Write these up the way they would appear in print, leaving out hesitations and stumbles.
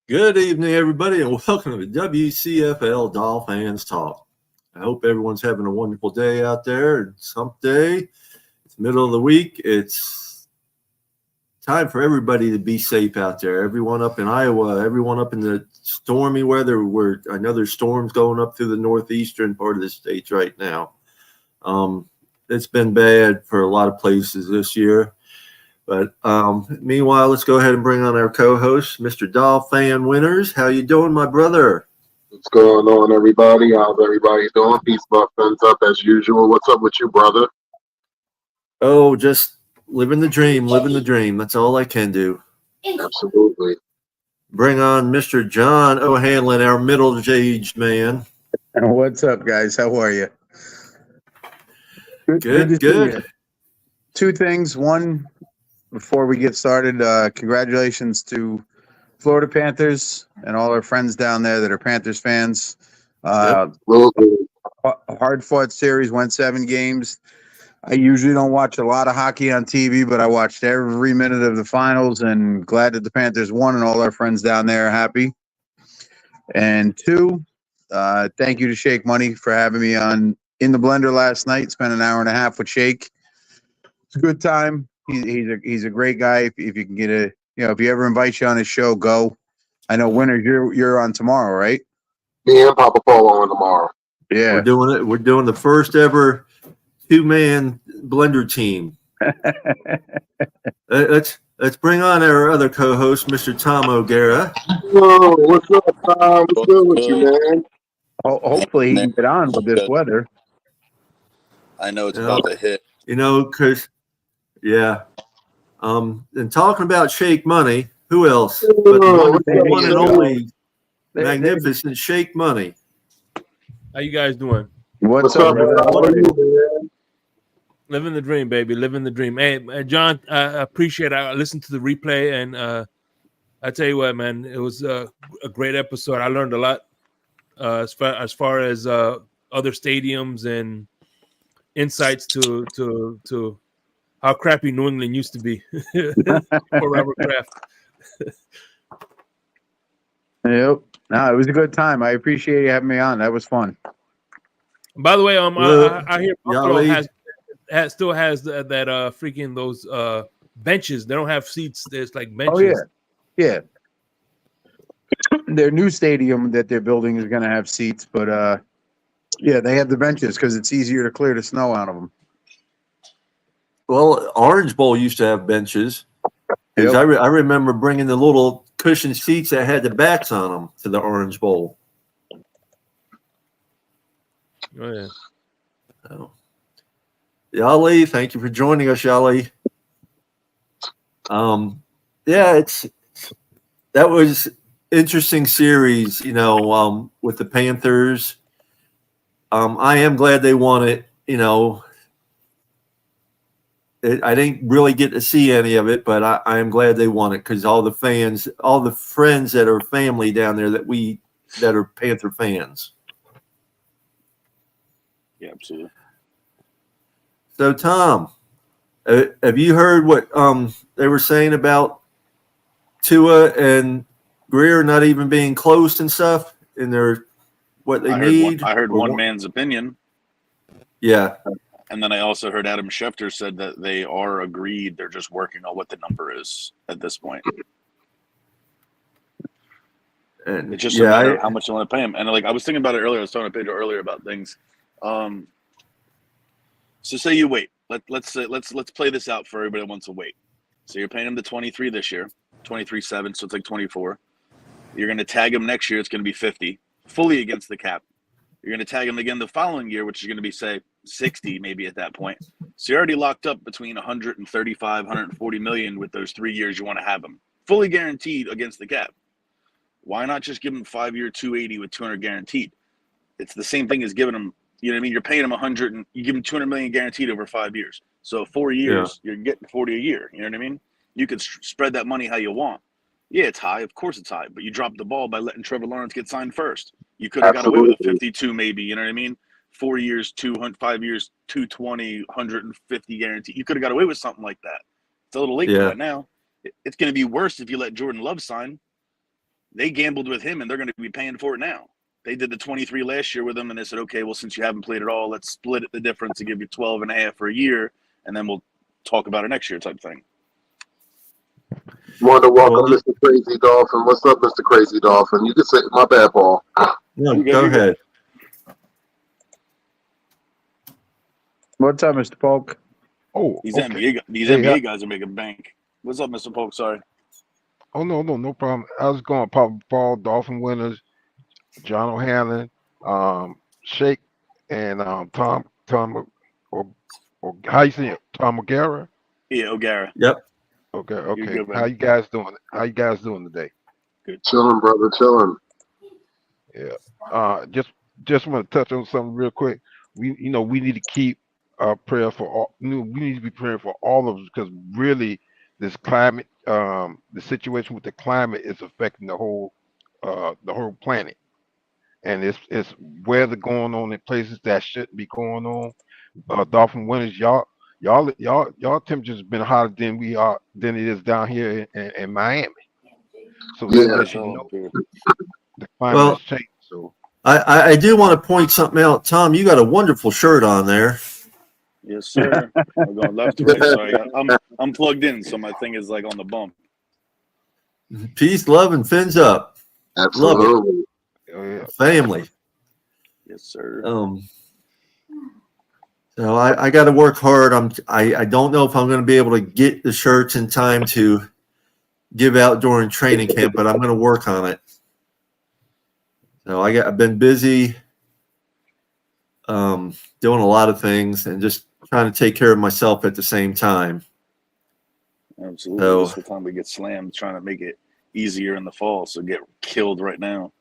Good evening, everybody, and welcome to WCFL DolFans Talk. I hope everyone's having a wonderful day out there. It's hump day. It's middle of the week. It's time for everybody to be safe out there. Everyone up in Iowa, everyone up in the stormy weather, where I know there's storms going up through the northeastern part of the states right now. It's been bad for a lot of places this year. But meanwhile, let's go ahead and bring on our co-host, Mr. DolFan Winters. How you doing, my brother? What's going on, everybody? How's everybody doing? Peace, love, thumbs up as usual. What's up with you, brother? Oh, just living the dream, living the dream. That's all I can do. Absolutely. Bring on Mr. John O'Hanlon, our middle-aged man. What's up, guys? How are you? Good. Two things. One, before we get started, congratulations to Florida Panthers and all our friends down there that are Panthers fans. Yep. A hard-fought series, went 7 games. I usually don't watch a lot of hockey on TV, but I watched every minute of the finals and glad that the Panthers won and all our friends down there are happy. And two, thank you to Shake Money for having me on In the Blender last night. Spent an hour and a half with Shake. It's a good time. He's a great guy. If you can get if he ever invites you on his show, go. I know, Winter, you're on tomorrow, right? Me and Papa Polo on tomorrow. Yeah, we're doing it. We're doing the first ever 2-man blender team. Let's bring on our other co-host, Mr. Tom O'Gara. Whoa, what's up, Tom? What's good with you, man? Hopefully he can get on with this weather. I know it's about to hit. Because yeah. And talking about Shake Money, who else? But the one and only magnificent Shake Money. How you guys doing? What's up, man? Living the dream, baby. Living the dream. Hey, John, I appreciate it. I listened to the replay, and I tell you what, man, it was a great episode. I learned a lot as far as other stadiums and insights to how crappy New England used to be for Robert Kraft. Yep. No, it was a good time. I appreciate you having me on. That was fun. By the way, I hear Buffalo still has that freaking those benches. They don't have seats. There's like benches. Oh yeah. Their new stadium that they're building is going to have seats, but yeah, they have the benches because it's easier to clear the snow out of them. Well, Orange Bowl used to have benches. Yep. I remember bringing the little cushion seats that had the backs on them to the Orange Bowl. Oh, yeah. Oh. Yali, thank you for joining us, Yali. Yeah, that was interesting series, with the Panthers. I am glad they won it. I didn't really get to see any of it, but I am glad they won it because all the fans, all the friends that are family down there that are Panther fans. Yeah, absolutely. So, Tom, have you heard what they were saying about Tua and Greer not even being close and stuff in what they need? I heard one man's opinion. Yeah. And then I also heard Adam Schefter said that they are agreed. They're just working on what the number is at this point. And it's just a matter of how much they want to pay him. And I was thinking about it earlier. I was talking to Pedro earlier about things. So say you wait. Let's play this out for everybody that wants to wait. So you're paying him the 23 this year, 23.7, so it's like 24. You're going to tag him next year. It's going to be 50, fully against the cap. You're going to tag him again the following year, which is going to be, say, 60 maybe at that point. So you're already locked up between 135, 140 million with those 3 years you want to have him. Fully guaranteed against the cap. Why not just give him 5-year 280 with 200 guaranteed? It's the same thing as giving him, you know what I mean? You're paying him 100 and you give him 200 million guaranteed over 5 years. So 4 years, You're getting 40 a year. You know what I mean? You could spread that money how you want. Yeah, it's high. Of course it's high. But you dropped the ball by letting Trevor Lawrence get signed first. You could have got away with a 52 maybe. You know what I mean? 4 years, 200, 5 years, 220, 150 guarantee. You could have got away with something like that. It's a little late for that now. It's going to be worse if you let Jordan Love sign. they gambled with him, and they're going to be paying for it now. They did the 23 last year with him, and they said, okay, well, since you haven't played at all, let's split the difference and give you 12 and a half for a year, and then we'll talk about it next year type thing. Want to welcome Mr. Crazy Dolphin. What's up, Mr. Crazy Dolphin? You can say, my bad, Paul. No, go ahead. What's up, Mr. Polk? Oh, These okay. NBA guys are making bank. What's up, Mr. Polk? Sorry. Oh, no problem. I was going Paul, Dolphin winners, John O'Hanlon, Shake, and Tom, or how you say it? Tom O'Gara? Yeah, O'Gara. Yep. Okay. Good, How you guys doing? How you guys doing today? Good. Chilling, brother, chilling. Yeah. Just want to touch on something real quick. We need to keep prayer for all. We need to be praying for all of us, because really, this climate, the situation with the climate is affecting the whole planet, and it's weather going on in places that shouldn't be going on. Dolphin winners, y'all temperature's been hotter than it is down here in Miami. So that lets you know the climate has changed. So I do want to point something out. Tom, you got a wonderful shirt on there. Yes, sir. I'm going left to right. Sorry, I'm plugged in, so my thing is like on the bump. Peace, love, and fins up. Absolutely. Family. Yes, sir. So I got to work hard. I don't know if I'm going to be able to get the shirts in time to give out during training camp, but I'm going to work on it. So I've been busy doing a lot of things and just trying to take care of myself at the same time. Absolutely. So, this is the time we get slammed, trying to make it easier in the fall. So get killed right now.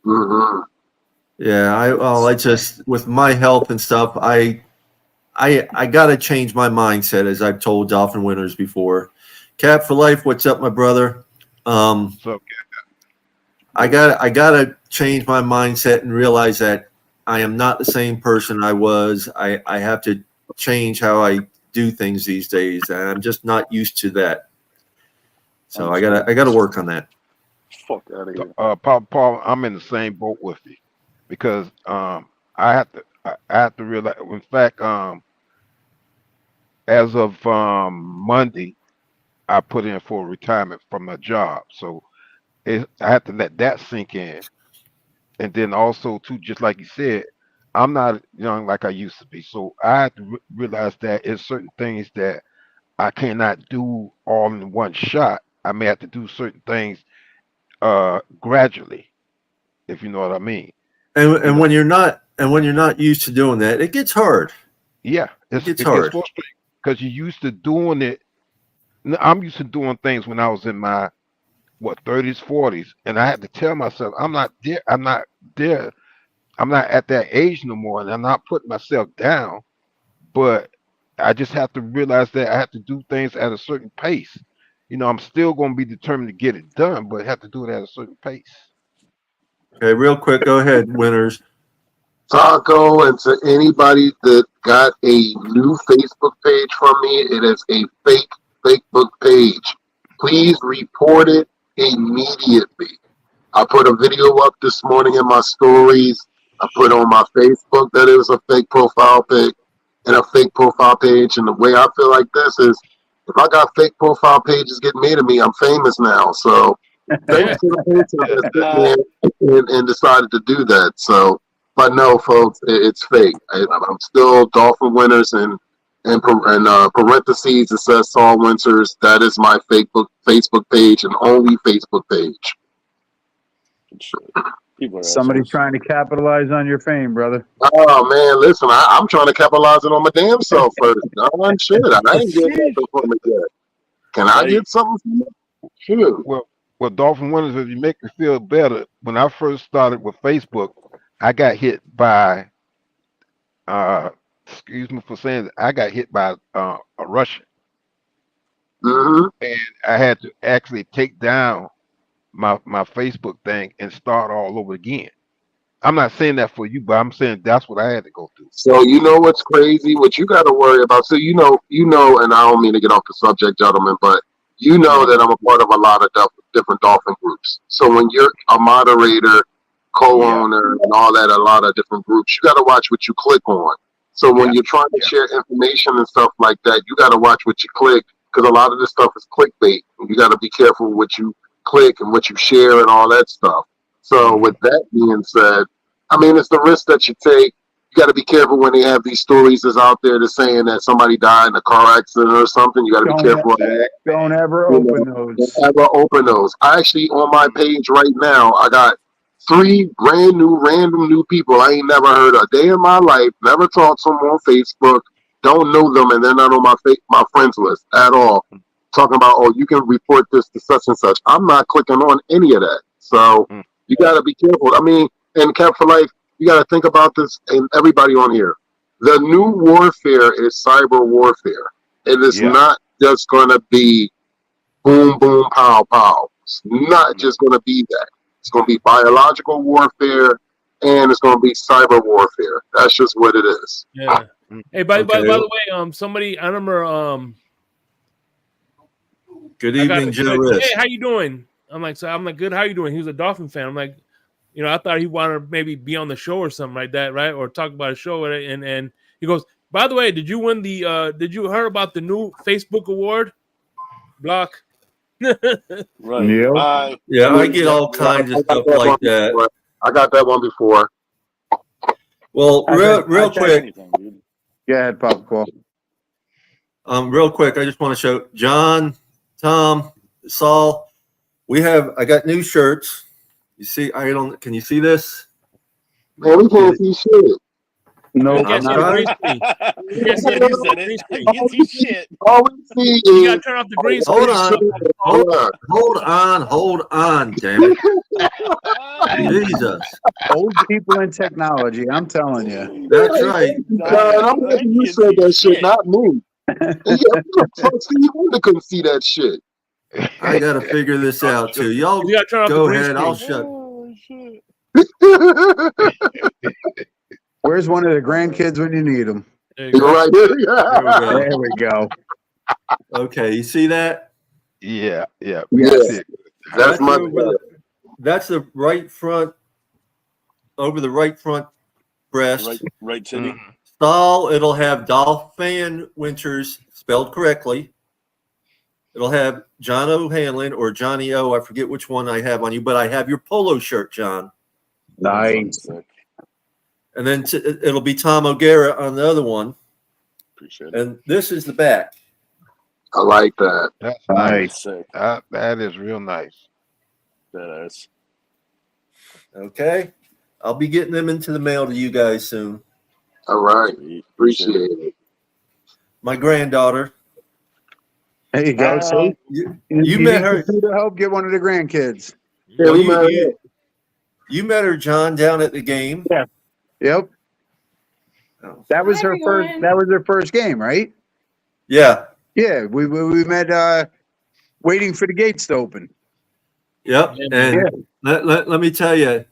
Mm-hmm. Yeah, I just, with my health and stuff, I got to change my mindset, as I've told Dolphin winners before. Cap for life, what's up, my brother? so I got to change my mindset and realize that I am not the same person I was. I have to change how I do things these days, and I'm just not used to that. So I gotta work on that. Fuck out of here. Paul, I'm in the same boat with you, because I have to realize. In fact, as of Monday, I put in for retirement from my job, so I have to let that sink in. And then also too, just like you said, I'm not young like I used to be, so I have to realize that it's certain things that I cannot do all in one shot. I may have to do certain things gradually, if you know what I mean. And when you're not used to doing that, it gets hard. Yeah, It gets it hard. gets frustrating because you're used to doing it. I'm used to doing things when I was in my 30s, 40s, and I had to tell myself I'm not there. I'm not there. I'm not at that age no more, and I'm not putting myself down. But I just have to realize that I have to do things at a certain pace. I'm still going to be determined to get it done, but have to do it at a certain pace. Okay, real quick, go ahead, winners. Taco, and to anybody that got a new Facebook page from me, it is a fake Facebook page. Please report it immediately. I put a video up this morning in my stories. I put on my Facebook that it was a fake profile pic and a fake profile page. And the way I feel like this is, if I got fake profile pages getting made of me, I'm famous now. So thanks to the person and decided to do that. So, but no, folks, it's fake. I'm still Dolphin winners, and parentheses it says Saul Winters. That is my Facebook page and only Facebook page. Somebody's trying to capitalize on your fame, brother. Oh man, listen, I'm trying to capitalize it on my damn self first. Darn shit, I ain't getting nothing from it yet. Can I get something from it? Shoot. Well, Dolphin winners, if you make me feel better, when I first started with Facebook, I got hit by excuse me for saying that, I got hit by a Russian. Mm-hmm. And I had to actually take down my Facebook thing and start all over again. I'm not saying that for you, but I'm saying that's what I had to go through. So you know what's crazy? What you got to worry about? So you know, and I don't mean to get off the subject, gentlemen, but you know that I'm a part of a lot of different Dolphin groups. So when you're a moderator, co-owner, and all that, a lot of different groups, you got to watch what you click on. So when you're trying to share information and stuff like that, you got to watch what you click, because a lot of this stuff is clickbait. You got to be careful what you click and what you share and all that stuff. So with that being said, I mean, it's the risk that you take. You got to be careful when they have these stories that's out there that's saying that somebody died in a car accident or something. You got to be careful. Don't ever open those. Don't ever open those. I actually, on my page right now, I got 3 brand new, random new people I ain't never heard a day in my life, never talked to them on Facebook, don't know them, and they're not on my friends list at all. Talking about, oh, you can report this to such and such. I'm not clicking on any of that. So you got to be careful. I mean, and Cap for Life, you got to think about this, and everybody on here. The new warfare is cyber warfare. It is not just going to be boom, boom, pow, pow. It's not just going to be that. It's going to be biological warfare, and it's going to be cyber warfare. That's just what it is. Yeah. Hey, by the way, somebody, I remember. Good evening, Joe Riss. Hey, how you doing? I'm like, good. How you doing? He was a Dolphin fan. I'm like, I thought he wanted to maybe be on the show or something like that, right? Or talk about a show. And he goes, by the way, did you win the? Did you hear about the new Facebook award? Block. Right. Yeah, I get all kinds of stuff like that. I got that one before. Well, real quick. Go ahead, Papa Cole. Real quick, I just want to show John, Tom, Saul. I got new shirts. You see, can you see this? Man, we can't see shit. No, you can't see the green screen. You can't see the green screen. You can't see shit. All we see is. You gotta turn off the green screen. Hold on, damn it. Jesus. Old people in technology, I'm telling you. That's right. I'm glad you said that shit, not me. Steve Wonder couldn't see that shit. I gotta figure this out too. Y'all go ahead. I'll shut. Where's one of the grandkids when you need them? Right there we go. Okay, you see that? Yeah. Yes. That's the right front, over the right front breast. Right titty. Saul, it'll have Dolphin Winters spelled correctly. It'll have John O'Hanlon or Johnny O. I forget which one I have on you, but I have your polo shirt, John. Nice. And then it'll be Tom O'Gara on the other one. Appreciate it. And this is the back. I like that. That's Nice. That is real nice. That is. Okay. I'll be getting them into the mail to you guys soon. All right. Appreciate it. My granddaughter. There you go. So you met her to help get one of the grandkids. Yeah, you met her, John, down at the game. Yeah. Yep. Oh. That was her first. That was her first game, right? Yeah. Yeah. We met waiting for the gates to open. Yep. And let me tell you,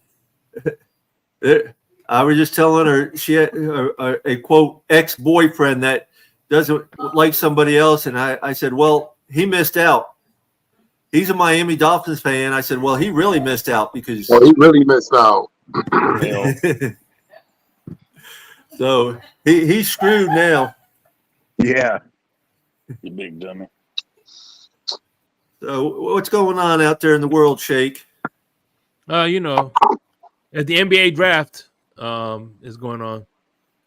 I was just telling her she had a quote ex-boyfriend that doesn't like somebody else, and I said, well, he missed out. He's a Miami Dolphins fan. I said, well, he really missed out because he really missed out. So he's screwed now. Yeah. You big dummy. So what's going on out there in the world, Shake? At the NBA draft is going on.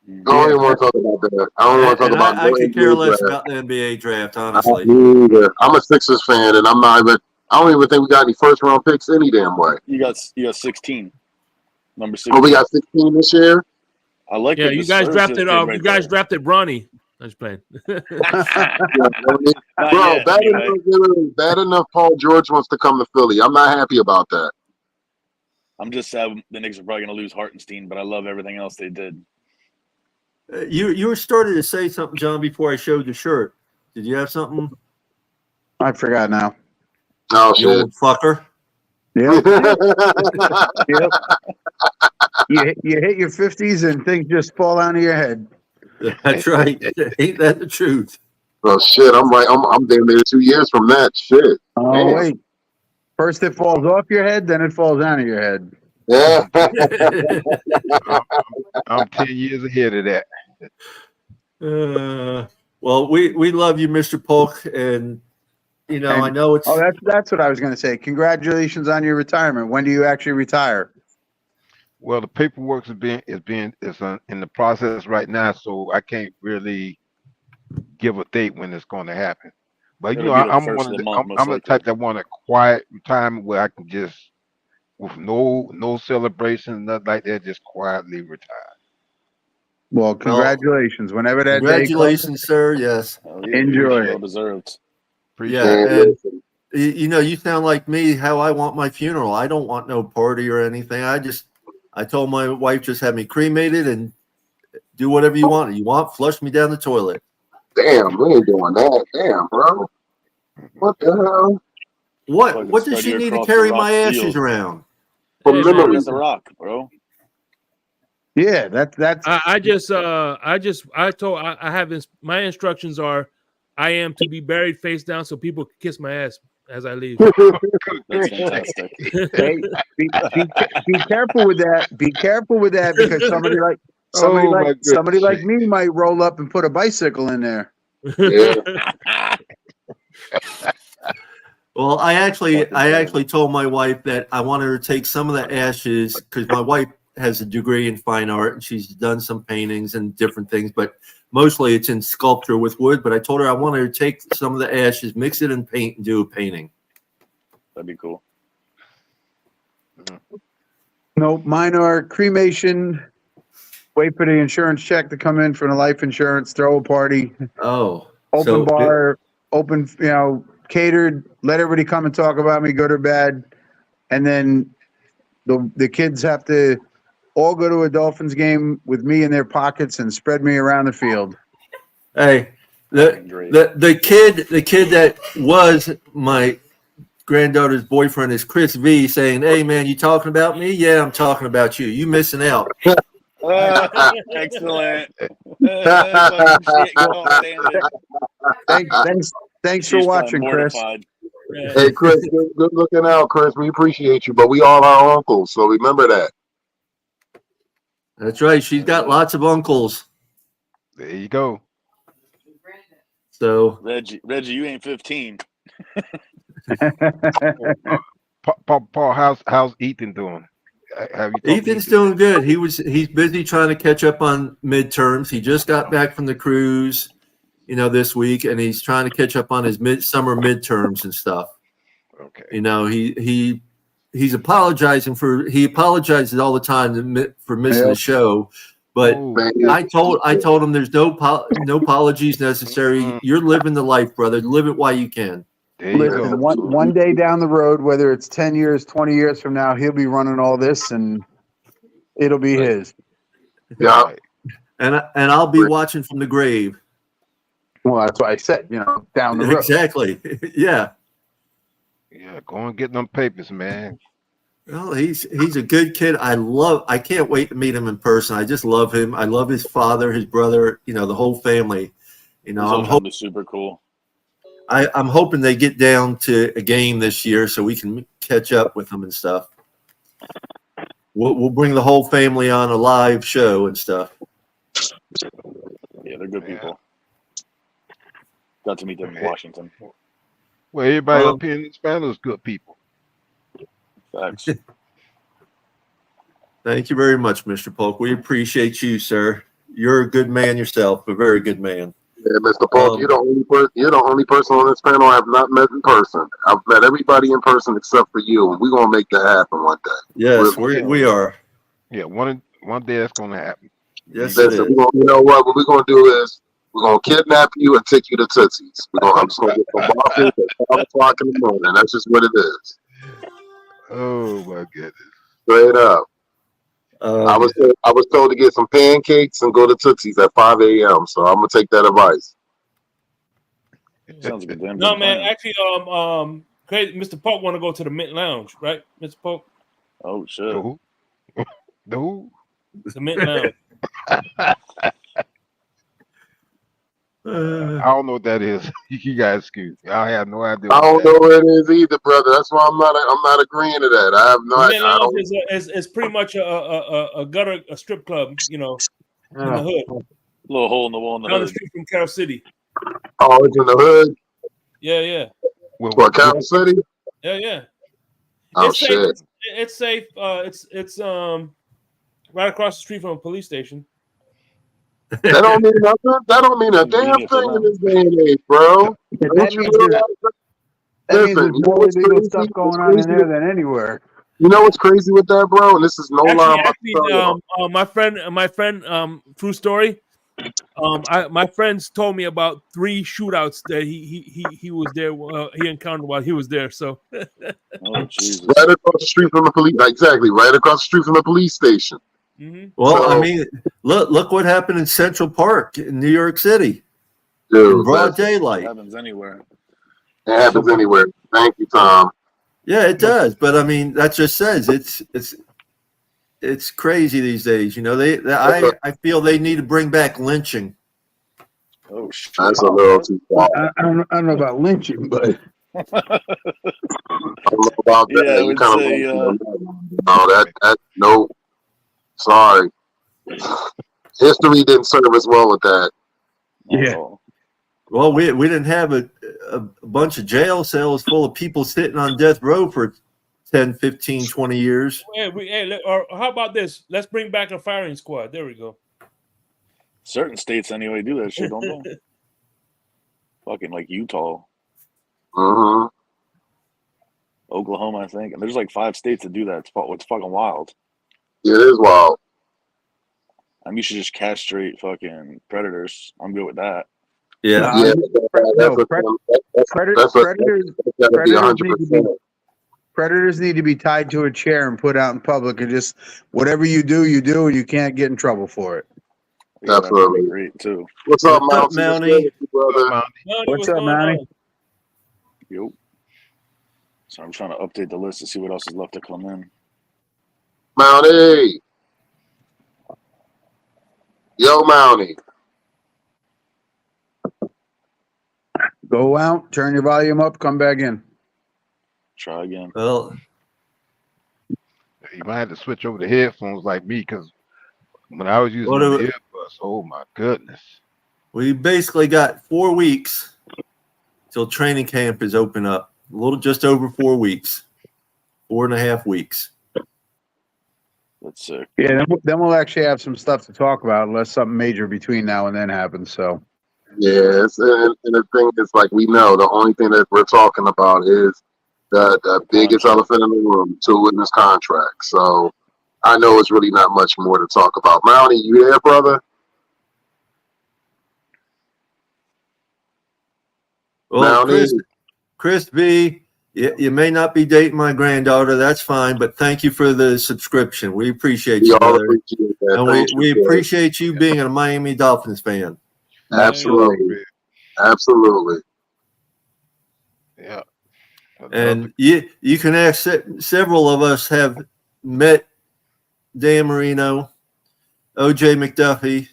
I don't even want to talk about that. I don't want to talk about. I could care less about the NBA draft, honestly. I'm a Sixers fan, and I don't even think we got any first round picks any damn way. You got 16. Number 16. Oh, we got 16 this year. I like it. You guys drafted. You guys drafted Bronny. I was playing. Bad enough. Paul George wants to come to Philly. I'm not happy about that. I'm just sad the Knicks are probably going to lose Hartenstein, but I love everything else they did. You were starting to say something, John, before I showed the shirt. Did you have something? I forgot now. Oh, you old fucker. Yep. Yep. You hit your 50s and things just fall out of your head. That's right. Ain't that the truth? Oh shit! I'm damn near 2 years from that shit. Oh wait. First it falls off your head, then it falls out of your head. Yeah. I'm 10 years ahead of that. Well, we love you, Mr. Polk, and I know it's. Oh, that's what I was going to say. Congratulations on your retirement. When do you actually retire? Well, the paperwork is in the process right now, so I can't really give a date when it's going to happen. But It'll be the I'm first one of of the the, month, most I'm the likely. type that want a quiet retirement where I can just, with no celebration, nothing like that, just quietly retire. Well, congratulations. Whenever that day comes, Congratulations, sir. Yes. Oh, yeah, Enjoy well it. deserved. Appreciate Yeah, it. and you sound like me. How I want my funeral. I don't want no party or anything. I told my wife, just have me cremated and do whatever you want. You want, flush me down the toilet. Damn, we ain't doing that. Damn, bro. What the hell? What? Fucking What does spread she you need to across the carry rock my ashes field. around? For Hey, man, memories. That's the rock, bro. Yeah, that's I have my instructions are I am to be buried face down so people can kiss my ass as I leave. That's fantastic. hey, be careful with that. Be careful with that because somebody Oh my somebody like goodness. me might roll up and put a bicycle in there. Yeah. Well, I Fucking actually told my wife that I wanted her to take some of the ashes because my wife has a degree in fine art and she's done some paintings and different things, but mostly it's in sculpture with wood. But I told her I wanted her to take some of the ashes, mix it in paint, and do a painting. That'd be cool. No, mine are cremation. Wait for the insurance check to come in for the life insurance. Throw a party. Oh, Open bar. Open. Catered. Let everybody come and talk about me. Go to bed, and then the kids have to all go to a Dolphins game with me in their pockets and spread me around the field. Hey, the kid that was my granddaughter's boyfriend is Chris V saying, "Hey man, you talking about me? Yeah, I'm talking about you. You missing out." Excellent. Fucking shit, can't stand it. Thanks for She's probably watching, Chris. mortified. Hey, Chris, good looking out, Chris. We appreciate you, but we all our uncles, so remember that. That's right. She's got lots of uncles. There you go. So Reggie, you ain't 15. Paul, how's Ethan doing? Ethan's doing good. He's busy trying to catch up on midterms. He just got back from the cruise, this week, and he's trying to catch up on his summer midterms and stuff. Okay. He's apologizing he apologizes all the time for missing the show, but I told him there's no apologies necessary. You're living the life, brother. Live it while you can. Listen, one day down the road, whether it's 10 years, 20 years from now, he'll be running all this and it'll be his. Yeah. And I'll be watching from the grave. Well, that's why I said, down the road. Exactly. Yeah. Yeah, go and get them papers, man. Well, he's a good kid. I can't wait to meet him in person. I just love him. I love his father, his brother, the whole family. I'm hoping super cool. I'm hoping they get down to a game this year so we can catch up with them and stuff. We'll bring the whole family on a live show and stuff. Yeah, they're good people. Got to meet them in Washington. Well, everybody up here in Hispano is good people. Facts. Thank you very much, Mr. Polk. We appreciate you, sir. You're a good man yourself, a very good man. Yeah, Mr. Polk, you're the only person on this panel I have not met in person. I've met everybody in person except for you, and we're gonna make that happen one day. Yes, we are. Yeah, one day that's gonna happen. Yes, listen, you know what we're gonna do is we're gonna kidnap you and take you to Tootsie's. I'm just gonna get some waffles at 5 o'clock in the morning. That's just what it is. Oh my goodness! Straight up. I was told to get some pancakes and go to Tootsie's at 5 a.m. So I'm gonna take that advice. Sounds like a damn No, good man. plan. Actually, crazy. Mr. Polk want to go to the Mint Lounge, right, Mr. Polk? Oh shit. No. The Mint Lounge. I don't know what that is. You guys excuse me. I have no idea. I What don't that know what it is either, brother. That's why I'm not agreeing to that. I have no The idea. Mint Lounge is pretty much a gutter, a strip club, in the hood, Little hole in the wall in the down the hood. street from Carol City. Oh, it's in the hood. Yeah. What, Kansas City? Yeah. Oh It's safe. shit. It's safe. It's right across the street from a police station. That don't mean nothing. That don't mean a damn Convenient for thing in them. this day and age, bro. That Don't you means realize that? that means Listen, there's you know more what's illegal crazy? stuff going What's on in crazy there with- than anywhere. You know what's crazy with that, bro? And this is no lie. I'm about to tell y'all. My friend, true story. My friends told me about 3 shootouts that he was there. He encountered while he was there. So Oh Jesus! Right across the street from the police. Exactly, right across the street from the police station. Well, I So- mean, look what happened in Central Park in New York City in Dude, broad listen, It daylight. happens anywhere. it happens anywhere. Thank you, Tom. Yeah, it does. But I mean, that just says it's crazy these days. I feel they need to bring back lynching. Oh shit! That's a little too far. I don't know about lynching, but I don't know about that. Yeah, I You would kind say, of no, that no. Sorry, history didn't serve us well with that. Yeah. Oh, Well, we didn't have a bunch of jail cells full of people sitting on death row for 10, 15, 20 years. or how about this? Let's bring back a firing squad. There we go. certain states anyway do that shit, don't they? Fucking like Utah, Mm-hmm. Oklahoma, I think, and there's like 5 states that do that. It's fucking wild. It is wild. I mean, you should just castrate fucking predators. I'm good with that. Yeah. Yeah, no, that's predators gotta be 100%. predators need to be tied to a chair and put out in public, and just whatever you do, and you can't get in trouble for it. Yeah, that'd Absolutely. be great too. What's up, What's up, Mountie? What's Mountie? good with you, brother? Mountie, What's up, going Mountie? on? Yep. So I'm trying to update the list to see what else is left to come in. Mountie. Yo, Mountie. Go out, turn your volume up, come back in. Try again. Well, You might have to switch over to headphones like me, because when I was using What the do- earbuds, oh my goodness. we basically got 4 weeks till training camp is open up. A little just over 4 weeks, 4.5 weeks. That's sick. Yeah, then we'll actually have some stuff to talk about, unless something major between now and then happens. So Yeah, and the thing is, like, we know the only thing that we're talking about is the biggest elephant in the room, 2 witness contracts. So I know it's really not much more to talk about. Mountie, you there, brother? Well, Mountie? Chris B, you may not be dating my granddaughter. That's fine, but thank you for the subscription. We appreciate We you, all brother. appreciate that. And Thank we you, brother. appreciate you being a Miami Dolphins fan. Absolutely. Absolutely. Yeah. And you can ask, several of us have met Dan Marino, OJ McDuffie,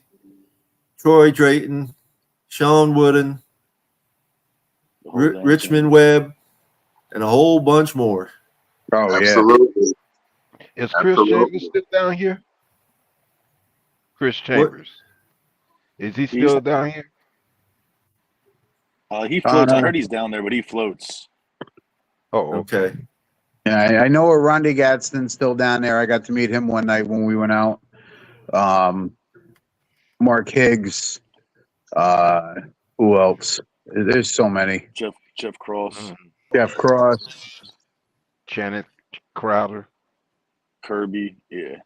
Troy Drayton, Sean Wooden, The whole damn Richmond thing. Webb, and a whole bunch more. oh yeah, Absolutely. Is Chris Absolutely. Chambers still down here? Chris Chambers. Is he still He's- down here? He floats. I no. heard he's down there, but he floats. Oh, Okay. yeah. I know Rondy Gadsden's still down there. I got to meet him one night when we went out. Mark Higgs. Who else? There's so many. Jeff Cross, Mhm. Jeff Cross. Janet Crowder. Kirby. Yeah.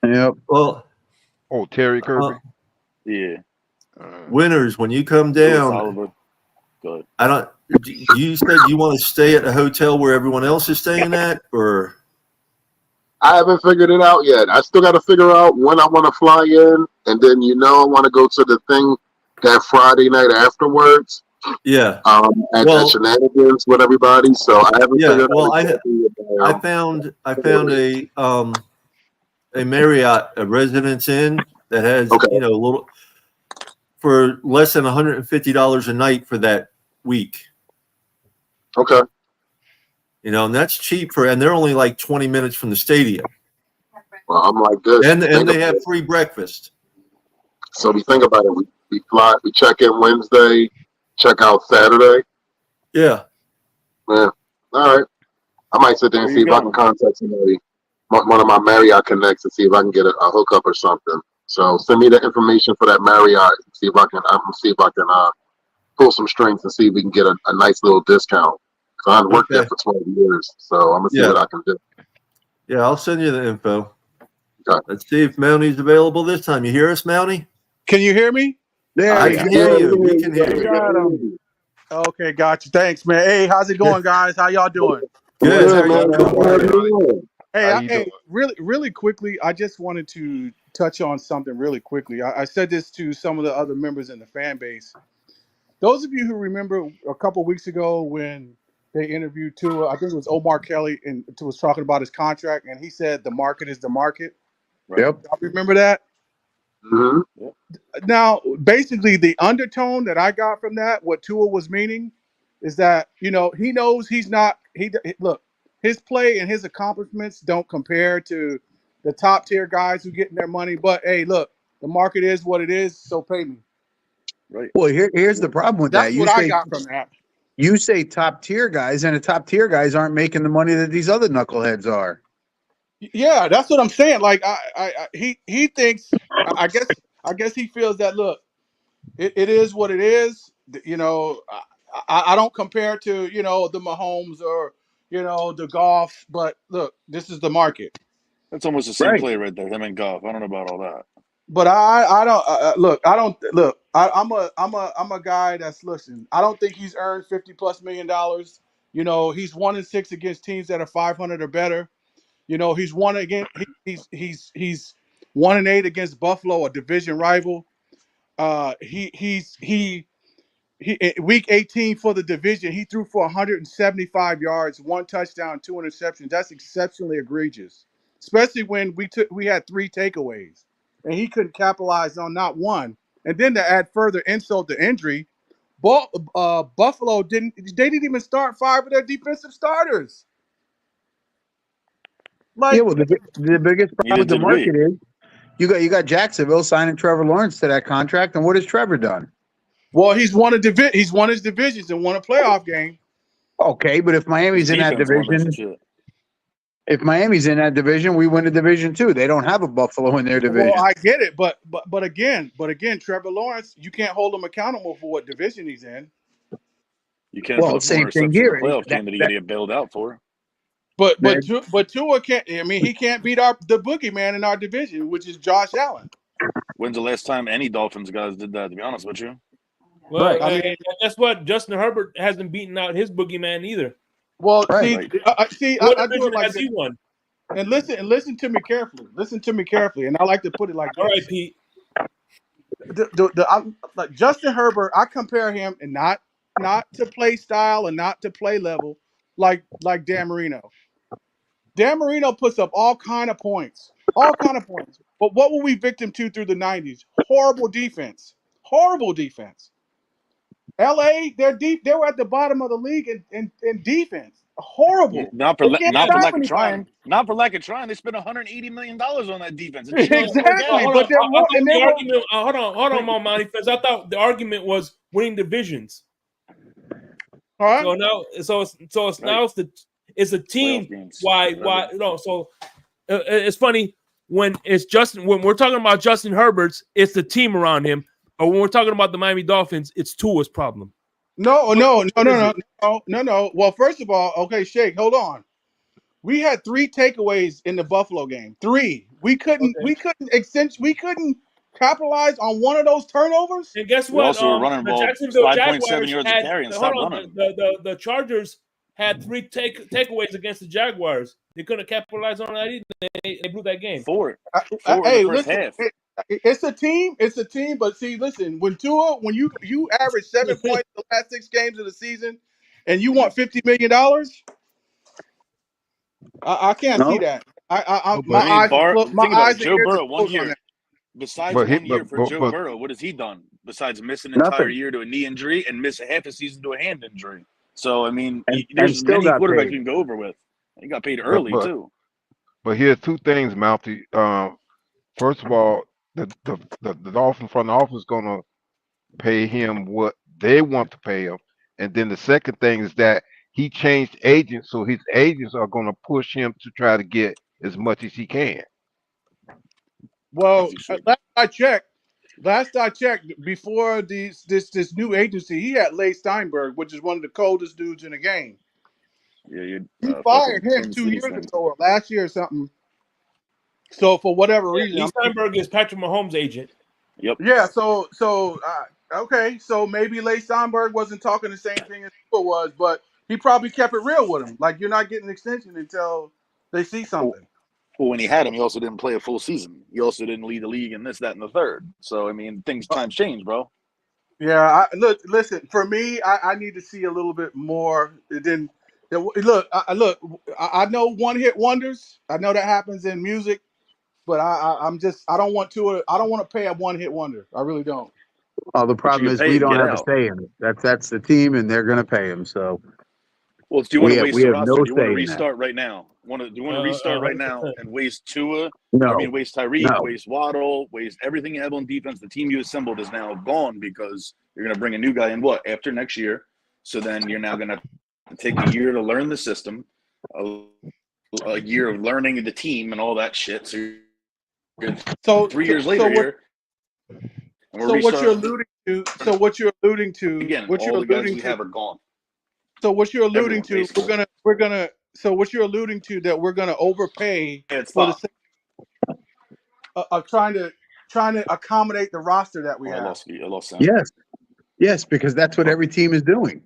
Yep. Well, Oh, Terry Kirby. Yeah. winners, when you come Louis down, Oliver. Good. I don't. You said you want to stay at a hotel where everyone else is staying at, or I haven't figured it out yet. I still got to figure out when I want to fly in, and then I want to go to the thing that Friday night afterwards. yeah, At Well- Shenanigans with everybody. So I haven't Yeah, figured well, out. Exactly what I found a Marriott, a Residence Inn that has Okay. a little for less than $150 a night for that week. Okay. You know, and that's cheap and they're only like 20 minutes from the stadium. Well, I'm like this. And they have free breakfast. So we think about it. We fly. We check in Wednesday. Check out Saturday. Yeah. Yeah. All right. I might sit there and see if I can contact somebody, one of my Marriott connects, and see if I can get a hookup or something. So send me the information for that Marriott. And see if I can. I'm see if I can pull some strings and see if we can get a nice little discount. So I've worked there for 12 years, so I'm gonna see what I can do. Yeah, I'll send you the info. Okay. Let's see if Mounty's available this time. You hear us, Mounty? Can you hear me? I can hear you. We can hear you. Okay, got you. Thanks, man. Hey, how's it going, guys? How y'all doing? Good. How you doing? Hey, really quickly, I just wanted to touch on something really quickly. I said this to some of the other members in the fan base. Those of you who remember a couple weeks ago when they interviewed Tua, I think it was Omar Kelly, and was talking about his contract, and he said the market is the market. Right. Yep. Y'all remember that? Mm-hmm. Now, basically, the undertone that I got from that, what Tua was meaning, is that, you know, he knows he's not. Look, his play and his accomplishments don't compare to the top tier guys who getting their money. But hey, look, the market is what it is, so pay me. Right. Well, here's the problem with That's that. what I got from that. You say top tier guys, and the top tier guys aren't making the money that these other knuckleheads are. Yeah, that's what I'm saying. Like, he thinks. I guess he feels that. Look, it is what it is. You know, I don't compare to, you know, the Mahomes or, you know, the Goff. But look, this is the market. That's almost the same play right there. Him and Goff. I don't know about all that. But I don't look. I don't look. I'm a guy that's listening. I don't think he's earned $50+ million. You know, he's 1-6 against teams that are 500 or better. You know, he's won again. He's 1-8 against Buffalo, a division rival. He week 18 for the division, he threw for 175 yards, 1 touchdown, 2 interceptions. That's exceptionally egregious, especially when we had 3 takeaways and he couldn't capitalize on not one. And then to add further insult to injury, Buffalo didn't even start 5 of their defensive starters. Like, yeah, well, the biggest problem with the market is you got Jacksonville signing Trevor Lawrence to that contract, and what has Trevor done? Well, he's won his divisions and won a playoff game. Okay, but if Miami's in that division, we win a division too. They don't have a Buffalo in their division. Well, I get it, but again, Trevor Lawrence, you can't hold him accountable for what division he's in. You can't. Well, same thing here. Playoff game that he got to get bailed out for. But Tua can't. I mean, he can't beat the boogeyman in our division, which is Josh Allen. When's the last time any Dolphins guys did that? To be honest with you. Well, right. I mean, guess what? Justin Herbert hasn't beaten out his boogeyman either. Well, right. I do it like has he won? And listen to me carefully. Listen to me carefully, and I like to put it like this. All right, Pete. Like Justin Herbert, I compare him, and not to play style and not to play level, like Dan Marino. Dan Marino puts up all kind of points. But what were we victim to through the 90s? Horrible defense. LA, they were at the bottom of the league in defense. Horrible. Not for lack of trying. Not for lack of trying. They spent $180 million on that defense. Exactly. But hold on, Monty, because I thought the argument was winning divisions. All right. So now, it's a team. Why? No. So it's funny when we're talking about Justin Herbert's, it's the team around him. Or when we're talking about the Miami Dolphins, it's Tua's problem. No. Well, first of all, okay, Shake, hold on. We had 3 takeaways in the Buffalo game. 3. We couldn't capitalize on one of those turnovers. And guess what? We also were running ball 5.7 yards a carry and stop running. The Chargers had 3 takeaways against the Jaguars. They couldn't capitalize on that either. They blew that game. 4 hey, in the first listen, half. It's a team. But see, listen, when you average 7 points the last 6 games of the season, and you want $50 million, I can't see that. Joe Burrow 1 year. Besides 1 year for Joe Burrow, what has he done? besides miss an entire Nothing. year to a knee injury and miss a half a season to a hand injury. So I mean, And there's still many got quarterbacks paid. you can go over with. He got paid But early but too. but here's two things, Mountie. First of all, the Dolphin front office is gonna pay him what they want to pay him, and then the second thing is that he changed agents, so his agents are gonna push him to try to get as much as he can. As Well, you should. last I checked, before this new agency, he had Leigh Steinberg, which is one of the coldest dudes in the game. Yeah, you He fucking fired him Twin 2 Cities years thing. ago or last year or something. So for whatever Yeah, reason, Lee Steinberg is Patrick Mahomes' agent. Yep. yeah. So okay. So maybe Leigh Steinberg wasn't talking the same thing as Tua was, but he probably kept it real with him. Like you're not getting an extension until they see Well, something. when he had him, he also didn't play a full season. He also didn't lead the league in this, that, and the third. So I mean, times change, bro. Yeah, listen. For me, I need to see a little bit more than. Look, I know one hit wonders. I know that happens in music, but I don't want to. I don't want to pay a one hit wonder. I really don't. Well, the But you problem can is pay we and don't get have a out. say in it. That's the team, and they're going to pay him. So Well, do you want to waste we the have roster? no Do you want to say in that. restart right now? Do you want to restart right now 100%. and waste Tua? I mean, No, waste Tyreek, no. waste Waddle, waste everything you have on defense. The team you assembled is now gone because you're going to bring a new guy in after next year. So then you're now going to take a year to learn the system, a year of learning the team and all that shit. So you're So 3 years so later what here, and we're so what you're restarting alluding to? So what you're alluding to? again. What you're All the guys alluding we to? have are gone. So what you're alluding Everyone, to? basically. We're gonna. So what you're alluding to that we're gonna overpay Bad for the spot. sake of trying to accommodate the roster that we Oh, I have. lost you. I lost sound. Yes, yes, because that's what every team is doing.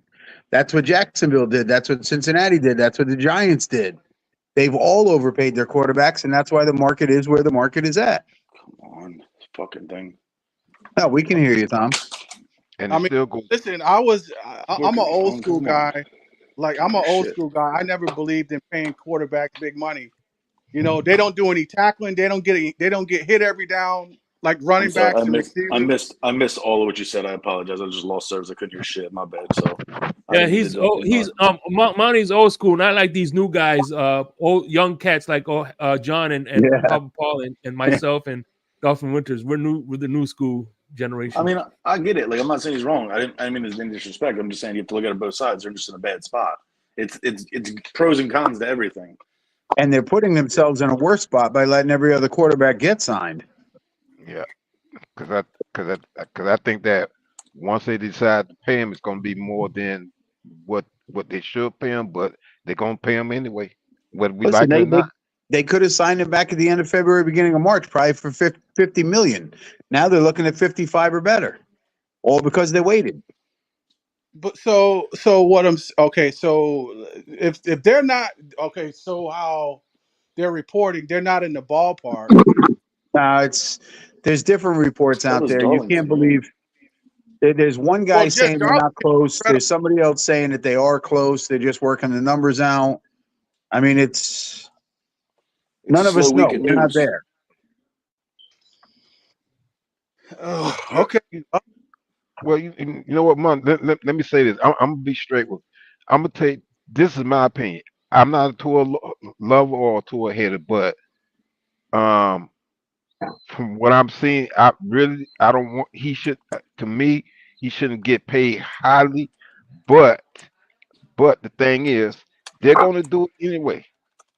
That's what Jacksonville did. That's what Cincinnati did. That's what the Giants did. They've all overpaid their quarterbacks, and that's why the market is where the market is at. Come on, fucking thing. No, we can hear you, Tom. And I it's mean, still going. listen, I'm an Working old phone. school Come on. guy. Like I'm an old Shit. school guy. I never believed in paying quarterbacks big money. You know, they don't do any tackling. They don't get hit every down like I'm running sorry. backs and receivers. I missed all of what you said. I apologize. I just lost service. I couldn't hear shit. My bad. So I Yeah, didn't mean to jump in. he's Monty's old school, not like these new guys, old young cats like John and Yeah. Papa Paul and myself and Dolphin Winters. We're the new school generation. I mean, I get it. Like, I'm not saying he's wrong. I mean, there's any disrespect. I'm just saying you have to look at it both sides. They're just in a bad spot. It's pros and cons to everything. And they're putting themselves in a worse spot by letting every other quarterback get signed. Yeah, because I think that once they decide to pay him, it's going to be more than what they should pay him, but they're going to pay him anyway, whether we Listen, like it or not. they could have signed him back at the end of February, beginning of March, probably for $50 million. Now they're looking at 55 or better, all because they waited. But so what I'm okay. So if they're not okay, so how they're reporting they're not in the ballpark. There's different reports What out was there. You Darlington can't doing? believe. There's one guy Well, Jeff saying they're Darlington not close. incredible. There's somebody else saying that they are close. They're just working the numbers out. I mean, It's none a of us slow know. week of We're not news. there. Oh, okay. Well, you know what, man? Let me say this. I'm gonna be straight with. I'm gonna take. This is my opinion. I'm not a tour lover or a tour hater, but um, from what I'm seeing, I don't want. He should. To me, he shouldn't get paid highly. But the thing is, they're gonna do it anyway.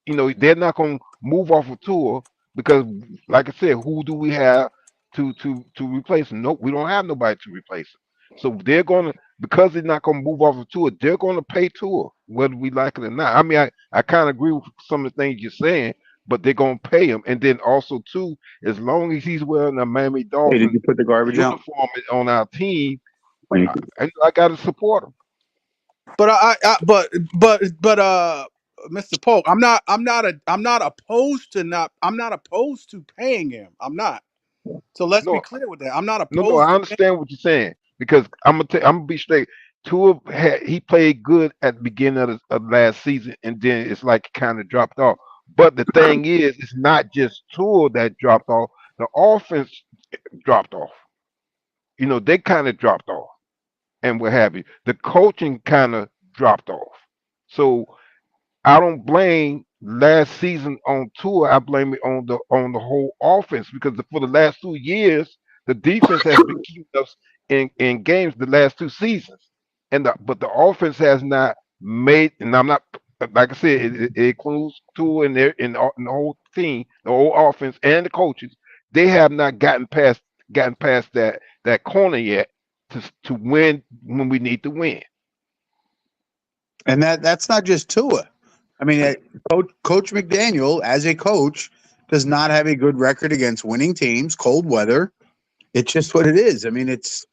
They're not going to move off a tour because, like I said, who do we have to replace him? Nope, we don't have nobody to replace him. So they're going to, because they're not going to move off a tour, they're going to pay tour whether we like it or not. I mean, I kind of agree with some of the things you're saying, but they're going to pay him. And then also too, as long as he's wearing a Miami Hey, did Dolphin you put the garbage out? uniform on our team, When you- I got to support him. But Mr. Polk, I'm not opposed to paying him. I'm not. So let's be No, clear with that. I'm not no, opposed I to paying. understand what you're saying because I'm gonna be straight. He played good at the beginning of last season, and then it's like it kind of dropped off. But the thing is, it's not just Tua that dropped off. The offense dropped off. they kind of dropped off and what have you. The coaching kind of dropped off. So I don't blame last season on Tua. I blame it on the whole offense because for the last 2 years, the defense has been keeping us in games the last 2 seasons, but the offense has not made. And I'm not like I said, it includes Tua and the whole team, the whole offense and the coaches. They have not gotten past that corner yet to win when we need to win. And that's not just Tua. I mean, Coach McDaniel, as a coach, does not have a good record against winning teams, cold weather. It's just what it is. I mean, it's,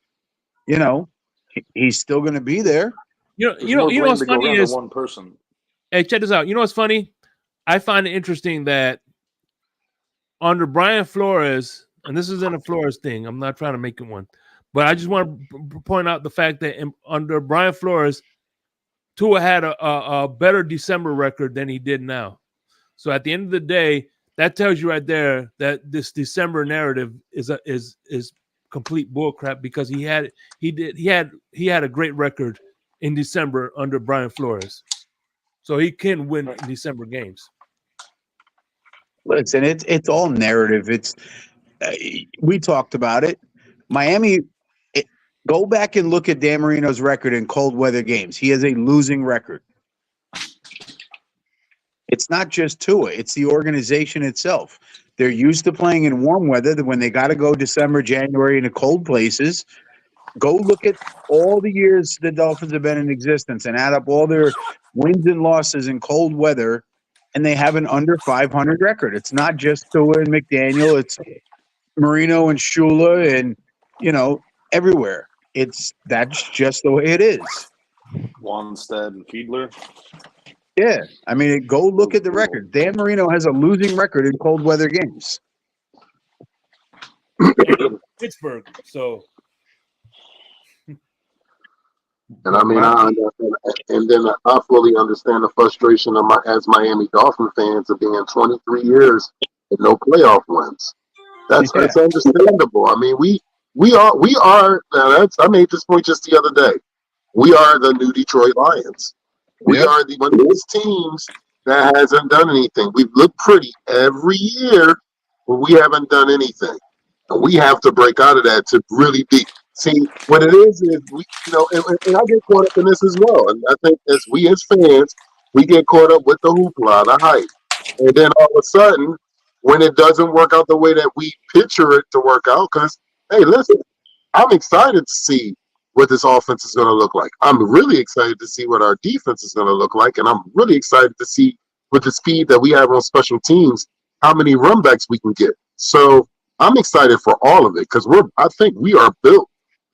he's still going to be there. There's more blame what's to go funny around than is, one person. hey, check this out. You know what's funny? I find it interesting that under Brian Flores, and this isn't a Flores thing, I'm not trying to make it one, but I just want to point out the fact that under Brian Flores, Tua had a better December record than he did now. So at the end of the day, that tells you right there that this December narrative is complete bullcrap because he had a great record in December under Brian Flores. So he can win December games. Listen, it's all narrative. It's we talked about it. Miami. Go back and look at Dan Marino's record in cold weather games. He has a losing record. It's not just Tua; it's the organization itself. They're used to playing in warm weather. When they got to go December, January into cold places, go look at all the years the Dolphins have been in existence and add up all their wins and losses in cold weather, and they have an under 500 record. It's not just Tua and McDaniel; it's Marino and Shula and everywhere. That's just the way it is. Wanstead and Fiedler. Yeah, I mean, go look at the record. Dan Marino has a losing record in cold weather games. Pittsburgh. So, and I mean, I understand, and then I fully understand the frustration of as Miami Dolphin fans of being 23 years with no playoff wins. That's understandable. I mean, we are. I made this point just the other day. We are the new Detroit Lions. We are one of those teams that hasn't done anything. We've looked pretty every year, but we haven't done anything. And we have to break out of that to really be. See, what it is we, and I get caught up in this as well. And I think as fans, we get caught up with the hoopla, the hype. And then all of a sudden, when it doesn't work out the way that we picture it to work out, because, hey, listen, I'm excited to see what this offense is going to look like. I'm really excited to see what our defense is going to look like, and I'm really excited to see with the speed that we have on special teams, how many runbacks we can get. So I'm excited for all of it because I think we are built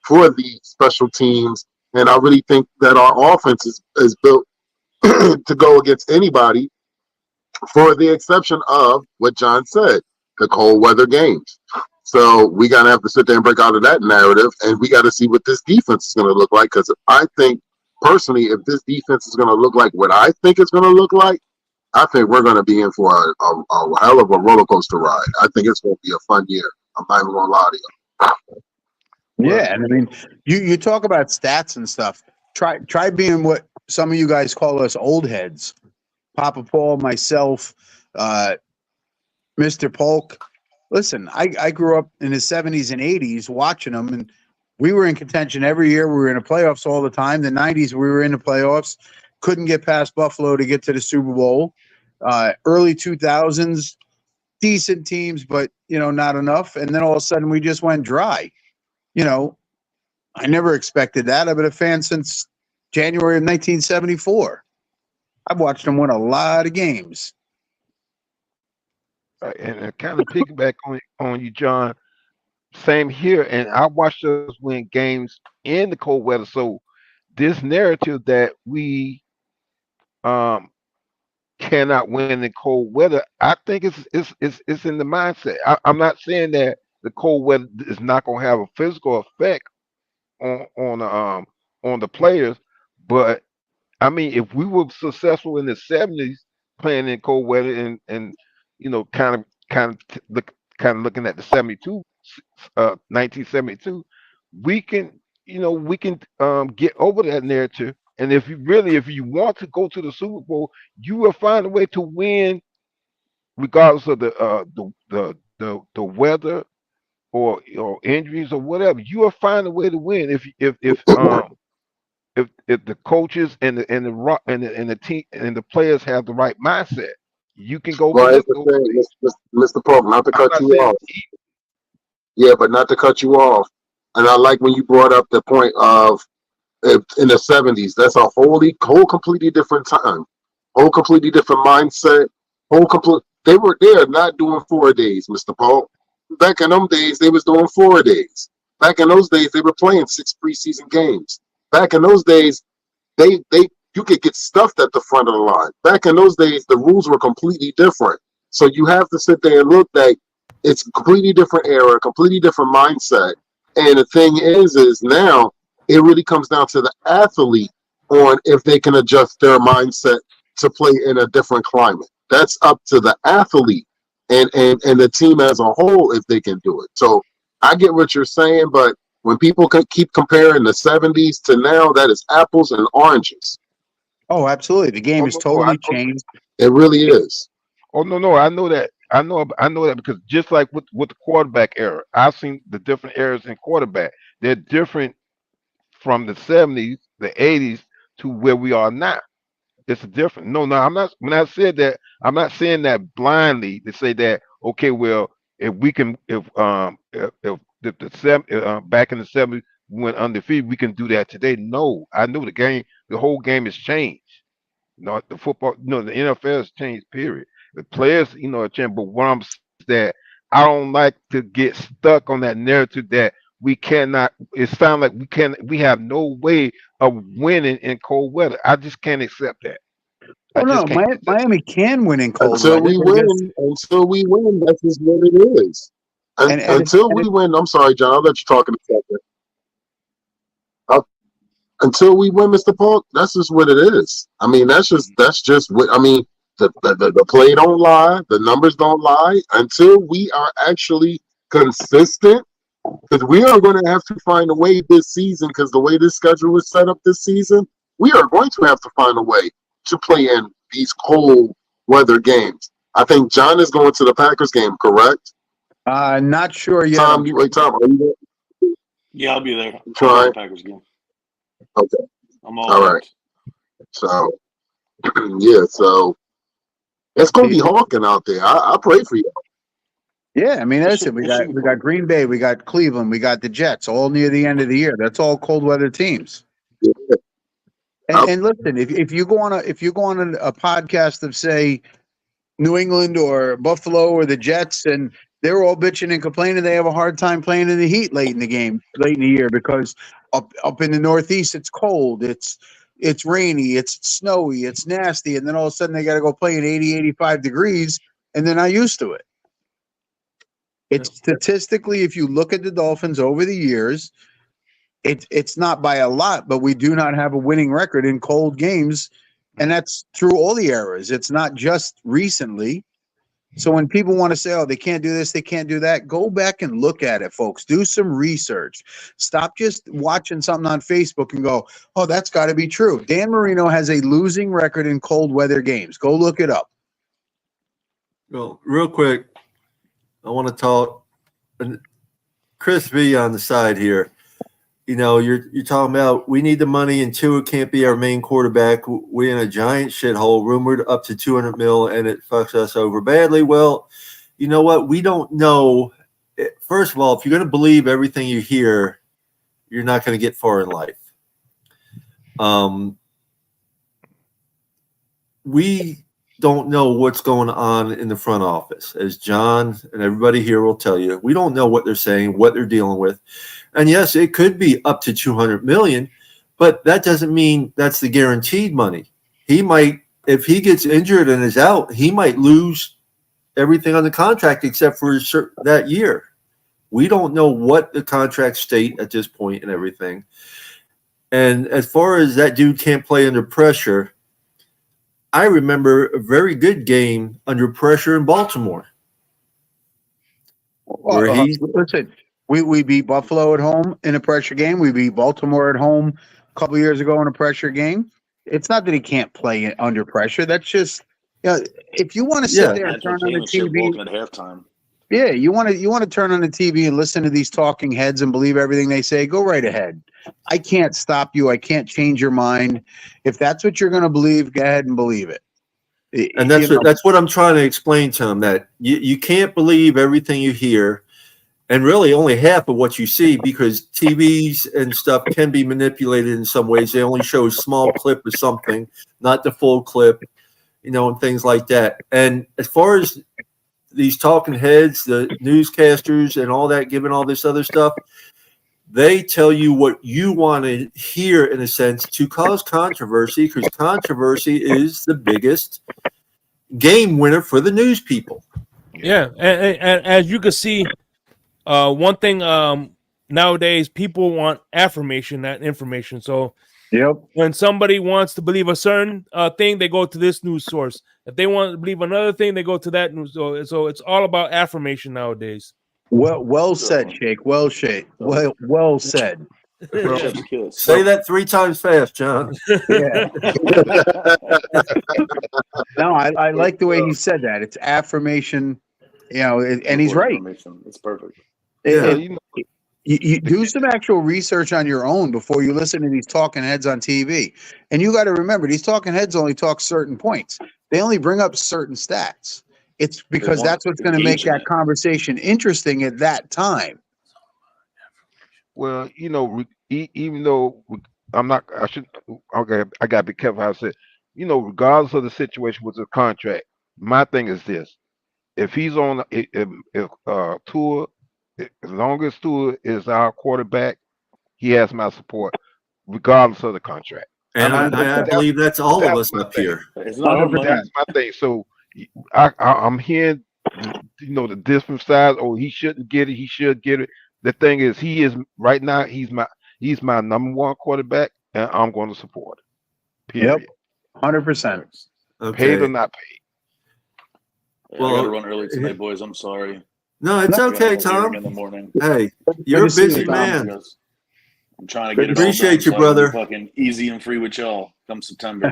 for the special teams, and I really think that our offense is built to go against anybody, for the exception of what John said, the cold weather games. So we got to have to sit there and break out of that narrative, and we got to see what this defense is going to look like. Because I think, personally, if this defense is going to look like what I think it's going to look like, I think we're going to be in for a hell of a roller coaster ride. I think it's going to be a fun year. I'm not even going to lie to you. Yeah, and I mean, you talk about stats and stuff. Try being what some of you guys call us old heads. Papa Paul, myself, Mr. Polk. Listen, I grew up in the 70s and 80s watching them, and we were in contention every year. We were in the playoffs all the time. The 90s, we were in the playoffs. Couldn't get past Buffalo to get to the Super Bowl. Early 2000s, decent teams, but, not enough. And then all of a sudden, we just went dry. I never expected that. I've been a fan since January of 1974. I've watched them win a lot of games. And kind of piggyback on you, John. Same here. And I watched us win games in the cold weather. So this narrative that we cannot win in cold weather, I think it's in the mindset. I'm not saying that the cold weather is not going to have a physical effect on the players, but I mean, if we were successful in the 70s playing in cold weather and kind of looking at the 1972, we can, get over that narrative. And if you want to go to the Super Bowl, you will find a way to win, regardless of the weather or injuries or whatever. You will find a way to win if the coaches and the team and the players have the right mindset. You can go Well, over here's the those thing, things. Mr. Polk, not to I'm cut not you saying off. Yeah, but not to cut you off. And I like when you brought up the point of in the 70s. That's a whole completely different time, whole completely different mindset, whole complete. They are not doing 4 days, Mr. Paul. Back in them days, they was doing 4 days. Back in those days, they were playing 6 preseason games. Back in those days, they you could get stuffed at the front of the line. Back in those days, the rules were completely different. So you have to sit there and look that it's a completely different era, completely different mindset. And the thing is now it really comes down to the athlete on if they can adjust their mindset to play in a different climate. That's up to the athlete and the team as a whole if they can do it. So I get what you're saying, but when people keep comparing the 70s to now, that is apples and oranges. Oh, absolutely. The game Oh has no, no, totally changed. It really is. oh no, I know that. I know that because just like with the quarterback era, I've seen the different eras in quarterback. They're different from the 70s, the 80s to where we are now. It's different. No, I'm not. When I said that, I'm not saying that blindly to say that. Okay, well, if we can, if back in the 70s we went undefeated, we can do that today. No, I know the whole game has changed. No, the football, no, the NFL has changed. Period. The players, have changed. But what I'm saying is that I don't like to get stuck on that narrative that we cannot. It sounds like we have no way of winning in cold weather. I just can't accept that. I Oh just no, can't accept Miami can win in cold Until weather. we They just win, that's just what it is. Until and we it, win, I'm sorry, John. I'll let you talk in a second. Uh, until we win, Mr. Paul, that's just what it is. I mean, that's just what I mean. The play don't lie, the numbers don't lie. Until we are actually consistent, because we are going to have to find a way this season, because the way this schedule is set up this season, we are going to have to find a way to play in these cold weather games. I think John is going to the Packers game, correct? not sure yet. Tom, Tom, are you Yeah, I'll be there. I'll be trying? at the Packers game. Okay, I'm all all in. right. So, yeah, so it's going to be hawking out there. I pray for you. Yeah, I mean that's it. It should be We fun. got Green Bay, we got Cleveland, we got the Jets, all near the end of the year. That's all cold weather teams. Yeah. And listen, if you go on a podcast of say New England or Buffalo or the Jets, and they're all bitching and complaining they have a hard time playing in the heat late in the game, late in the year because up in the Northeast it's cold, it's rainy, it's snowy, it's nasty, and then all of a sudden they got to go play in 80, 85 degrees, and they're not used to it. It's statistically, if you look at the Dolphins over the years, it's not by a lot, but we do not have a winning record in cold games, and that's through all the eras. It's not just recently. So when people want to say, "Oh, they can't do this, they can't do that," go back and look at it, folks. Do some research. Stop just watching something on Facebook and go, "Oh, that's got to be true." Dan Marino has a losing record in cold weather games. Go look it up. Well, real quick, I want to talk. Chris V on the side here. You're talking about we need the money and Tua can't be our main quarterback. We're in a giant shithole, rumored up to $200 million, and it fucks us over badly. Well, you know what? We don't know. First of all, if you're going to believe everything you hear, you're not going to get far in life. We don't know what's going on in the front office, as John and everybody here will tell you. We don't know what they're saying, what they're dealing with. And yes, it could be up to $200 million, but that doesn't mean that's the guaranteed money. He might, if he gets injured and is out, he might lose everything on the contract except for that year. We don't know what the contracts state at this point and everything. And as far as that dude can't play under pressure, I remember a very good game under pressure in Baltimore. Listen, We beat Buffalo at home in a pressure game. We beat Baltimore at home a couple years ago in a pressure game. It's not that he can't play under pressure. That's just, if you want to sit Yeah. there and National turn on the championship TV, walking at halftime. yeah, you want to turn on the TV and listen to these talking heads and believe everything they say. Go right ahead. I can't stop you. I can't change your mind. If that's what you're going to believe, go ahead and believe it. And that's what I'm trying to explain to him, that you can't believe everything you hear, and really only half of what you see, because TVs and stuff can be manipulated in some ways. They only show a small clip of something, not the full clip, and things like that. And as far as these talking heads, the newscasters and all that, giving all this other stuff, they tell you what you want to hear, in a sense, to cause controversy, because controversy is the biggest game winner for the news people. Yeah, and as you can see, one thing nowadays, people want affirmation, not information. So when somebody wants to believe a certain thing, they go to this news source. If they want to believe another thing, they go to that news source. So it's all about affirmation nowadays. Well said, Shake. Well said. Chef's kiss. Say that 3 times fast, John. Yeah. No, I like the way he said that. It's affirmation, and he's right. It's perfect. You do some actual research on your own before you listen to these talking heads on TV. And you got to remember, these talking heads only talk certain points. They only bring up certain stats. It's because that's what's going to make that conversation interesting at that time. Well, even though I got to be careful how I say it. Regardless of the situation with the contract, my thing is this: if he's on, if Tua, as long as Tua is our quarterback, he has my support, regardless of the contract. And I believe that's all of us up here. It's not our money. That's my thing. So I'm hearing, the different sides. Oh, he shouldn't get it. He should get it. The thing is, he is right now. He's my number one quarterback, and I'm going to support it. Period. 100%. Paid or not paid. Well, I got to run early tonight, boys. I'm sorry. No, it's okay, Tom. In the morning. Hey, you're a busy man. I'm trying to get it appreciate you, brother. Fucking easy and free with y'all come September.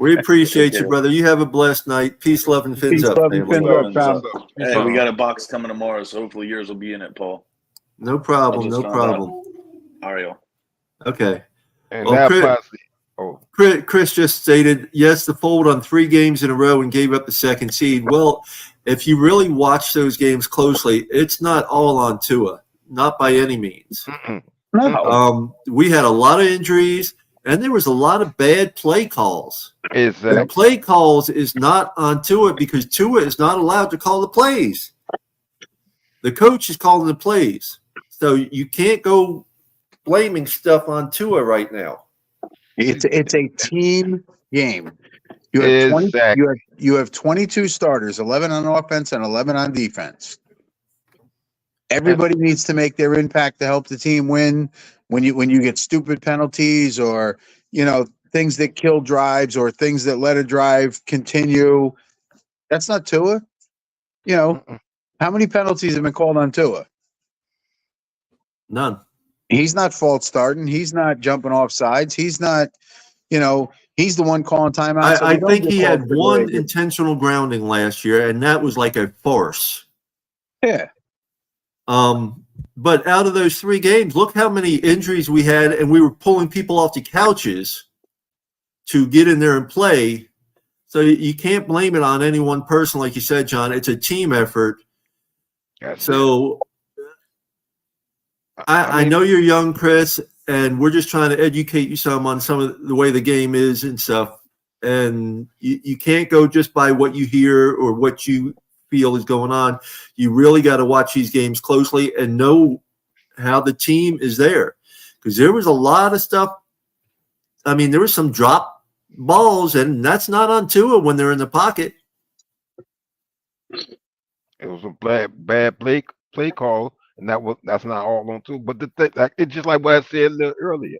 We appreciate you, brother. You have a blessed night. Peace, love, and fins up, family. Hey, we got a box coming tomorrow, so hopefully yours will be in it, Paul. No problem. No problem. All right, y'all. Okay. And well, Chris just stated, yes, the fold on 3 games in a row and gave up the second seed. Well, if you really watch those games closely, it's not all on Tua, not by any means. No. We had a lot of injuries, and there was a lot of bad play calls. Exactly. The play calls is not on Tua, because Tua is not allowed to call the plays. The coach is calling the plays. So you can't go blaming stuff on Tua right now. It's a team game. You have you have 22 starters, 11 on offense and 11 on defense. Everybody needs to make their impact to help the team win. When you get stupid penalties or things that kill drives or things that let a drive continue, that's not Tua. How many penalties have been called on Tua? None. He's not false starting. He's not jumping off sides. He's not, he's the one calling timeouts. I think he had one intentional grounding last year, and that was like a farce. Yeah. But out of those 3 games, look how many injuries we had, and we were pulling people off the couches to get in there and play. So you can't blame it on any one person, like you said, John. It's a team effort. So I know you're young, Chris, and we're just trying to educate you some on some of the way the game is and stuff. And you can't go just by what you hear or what you feel is going on. You really got to watch these games closely and know how the team is there, because there was a lot of stuff. I mean, there was some drop balls, and that's not on Tua when they're in the pocket. It was a bad play call, and that's not all on Tua. But it's just like what I said a little earlier.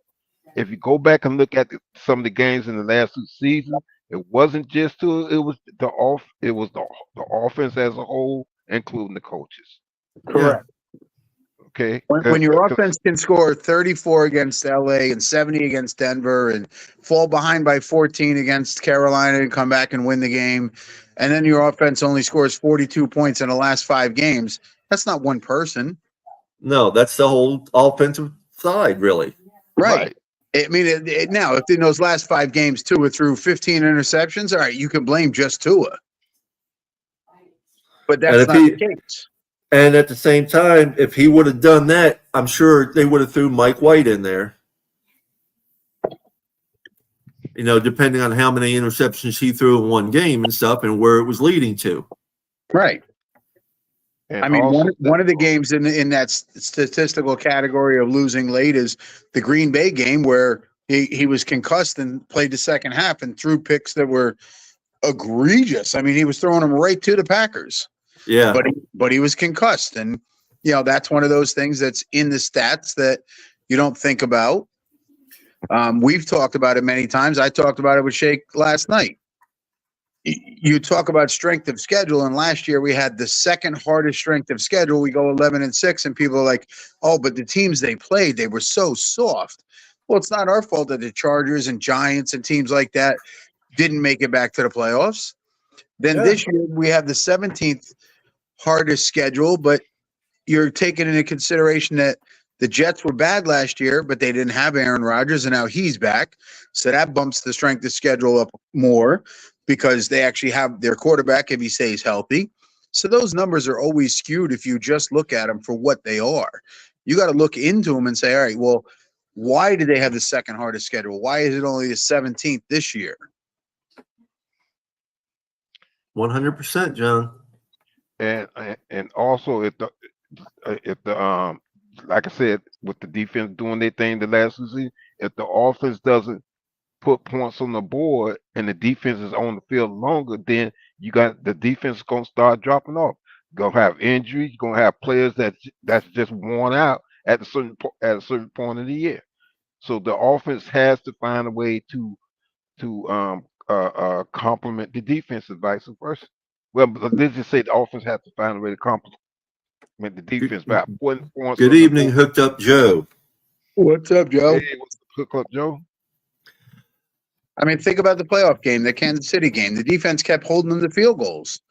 If you go back and look at some of the games in the last 2 seasons, it wasn't just Tua. It was the offense as a whole, including the coaches. Correct. Okay. When your offense can score 34 against LA and 70 against Denver and fall behind by 14 against Carolina and come back and win the game, and then your offense only scores 42 points in the last 5 games, that's not one person. No, that's the whole offensive side, really. Right. I mean, now, if in those last 5 games, Tua threw 15 interceptions, all right, you can blame just Tua. But that's not the case. And at the same time, if he would have done that, I'm sure they would have threw Mike White in there. You know, depending on how many interceptions he threw in one game and stuff and where it was leading to. Right. And I mean, also, one of the games in that statistical category of losing late is the Green Bay game where he was concussed and played the second half and threw picks that were egregious. I mean, he was throwing them right to the Packers. Yeah. But he was concussed. And, you know, that's one of those things that's in the stats that you don't think about. We've talked about it many times. I talked about it with Shake last night. You talk about strength of schedule, and last year we had the second hardest strength of schedule. We go 11-6, and people are like, "Oh, but the teams they played, they were so soft." Well, it's not our fault that the Chargers and Giants and teams like that didn't make it back to the playoffs. Then this year we have the 17th hardest schedule, but you're taking into consideration that the Jets were bad last year, but they didn't have Aaron Rodgers, and now he's back. So that bumps the strength of schedule up more because they actually have their quarterback if he stays healthy. So those numbers are always skewed if you just look at them for what they are. You got to look into them and say, all right, well, why do they have the second hardest schedule? Why is it only the 17th this year? 100%, John. And also if the like I said, with the defense doing their thing the last season, if the offense doesn't put points on the board and the defense is on the field longer, then you got the defense gonna start dropping off. You're gonna have injuries. You're gonna have players that's just worn out at a certain point of the year. So the offense has to find a way to complement the defense and vice versa. Well, let's just say the offense has to find a way to complement the defense by putting points. Good evening, Hooked Up Joe. What's up, Joe? Hey, what's up, Hook Up Joe? I mean, think about the playoff game, the Kansas City game. The defense kept holding them to field goals.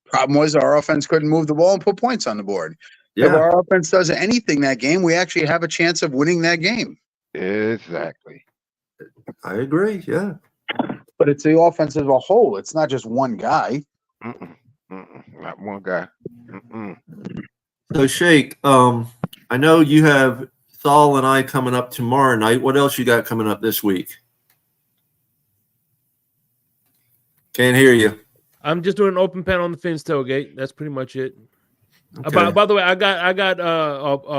Problem was our offense couldn't move the ball and put points on the board. Yeah. If our offense does anything that game, we actually have a chance of winning that game. Exactly. I agree, yeah. But it's the offense as a whole. It's not just one guy. Not one guy. So, Shake, I know you have Saul and I coming up tomorrow night. What else you got coming up this week? Can't hear you. I'm just doing an open pen on the Fins tailgate. That's pretty much it. Okay. By the way, I got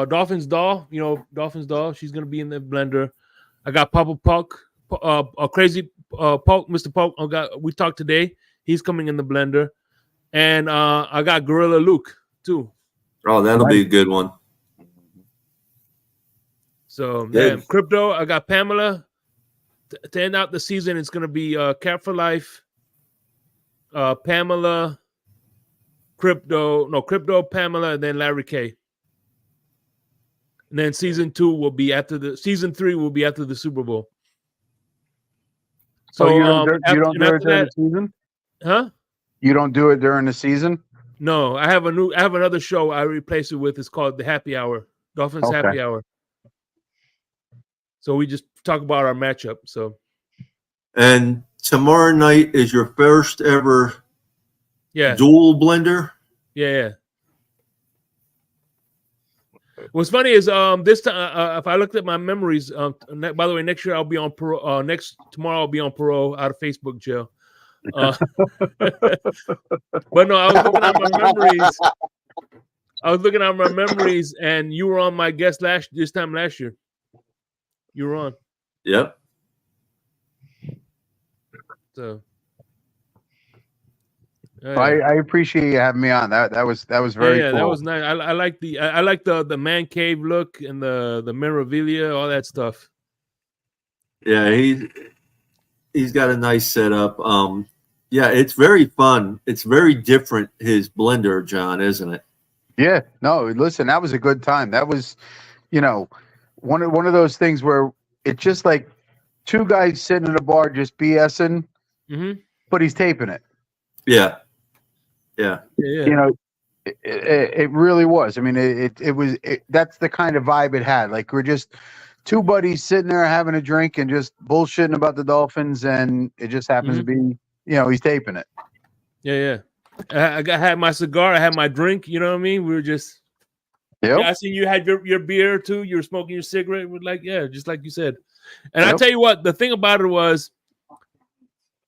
Dolphins doll. You know, Dolphins doll. She's gonna be in the blender. I got Papa Polk, a crazy Polk, Mr. Polk. We talked today. He's coming in the blender, and I got Gorilla Luke too. Oh, that'll be a good one. So Good. yeah, crypto. I got Pamela. To end out the season, it's gonna be Cat for Life. Pamela, crypto, Pamela, and then Larry K. And then season 3 will be after the Super Bowl. So you don't do it during the season? Huh? You don't do it during the season? No, I have another show I replace it with. It's called the Happy Hour, Dolphins Happy Hour. So we just talk about our matchup. So. And tomorrow night is your first ever dual blender? Yeah. What's funny is this time if I looked at my memories, by the way, next year I'll be on parole. Tomorrow I'll be on parole out of Facebook jail. But no, I was looking at my memories, and you were on my guest this time last year. You were on. Yep. So I appreciate you having me on. That was very cool. That was nice. I like the man cave look and the memorabilia, all that stuff. Yeah, he's got a nice setup. Yeah, it's very fun. It's very different, his blender, John, isn't it? Yeah, no, listen, that was a good time. That was, one of those things where it's just like two guys sitting in a bar just BSing, Mm-hmm. but he's taping it. Yeah. Yeah. Yeah. It really was. I mean, it was. That's the kind of vibe it had. Like we're just two buddies sitting there having a drink and just bullshitting about the Dolphins, and it just happens to be, he's taping it. Yeah. I had my cigar. I had my drink. You know what I mean? We were just. Yep. Yeah, I seen you had your beer too. You were smoking your cigarette. We're like, yeah, just like you said. And I Yep. tell you what, the thing about it was,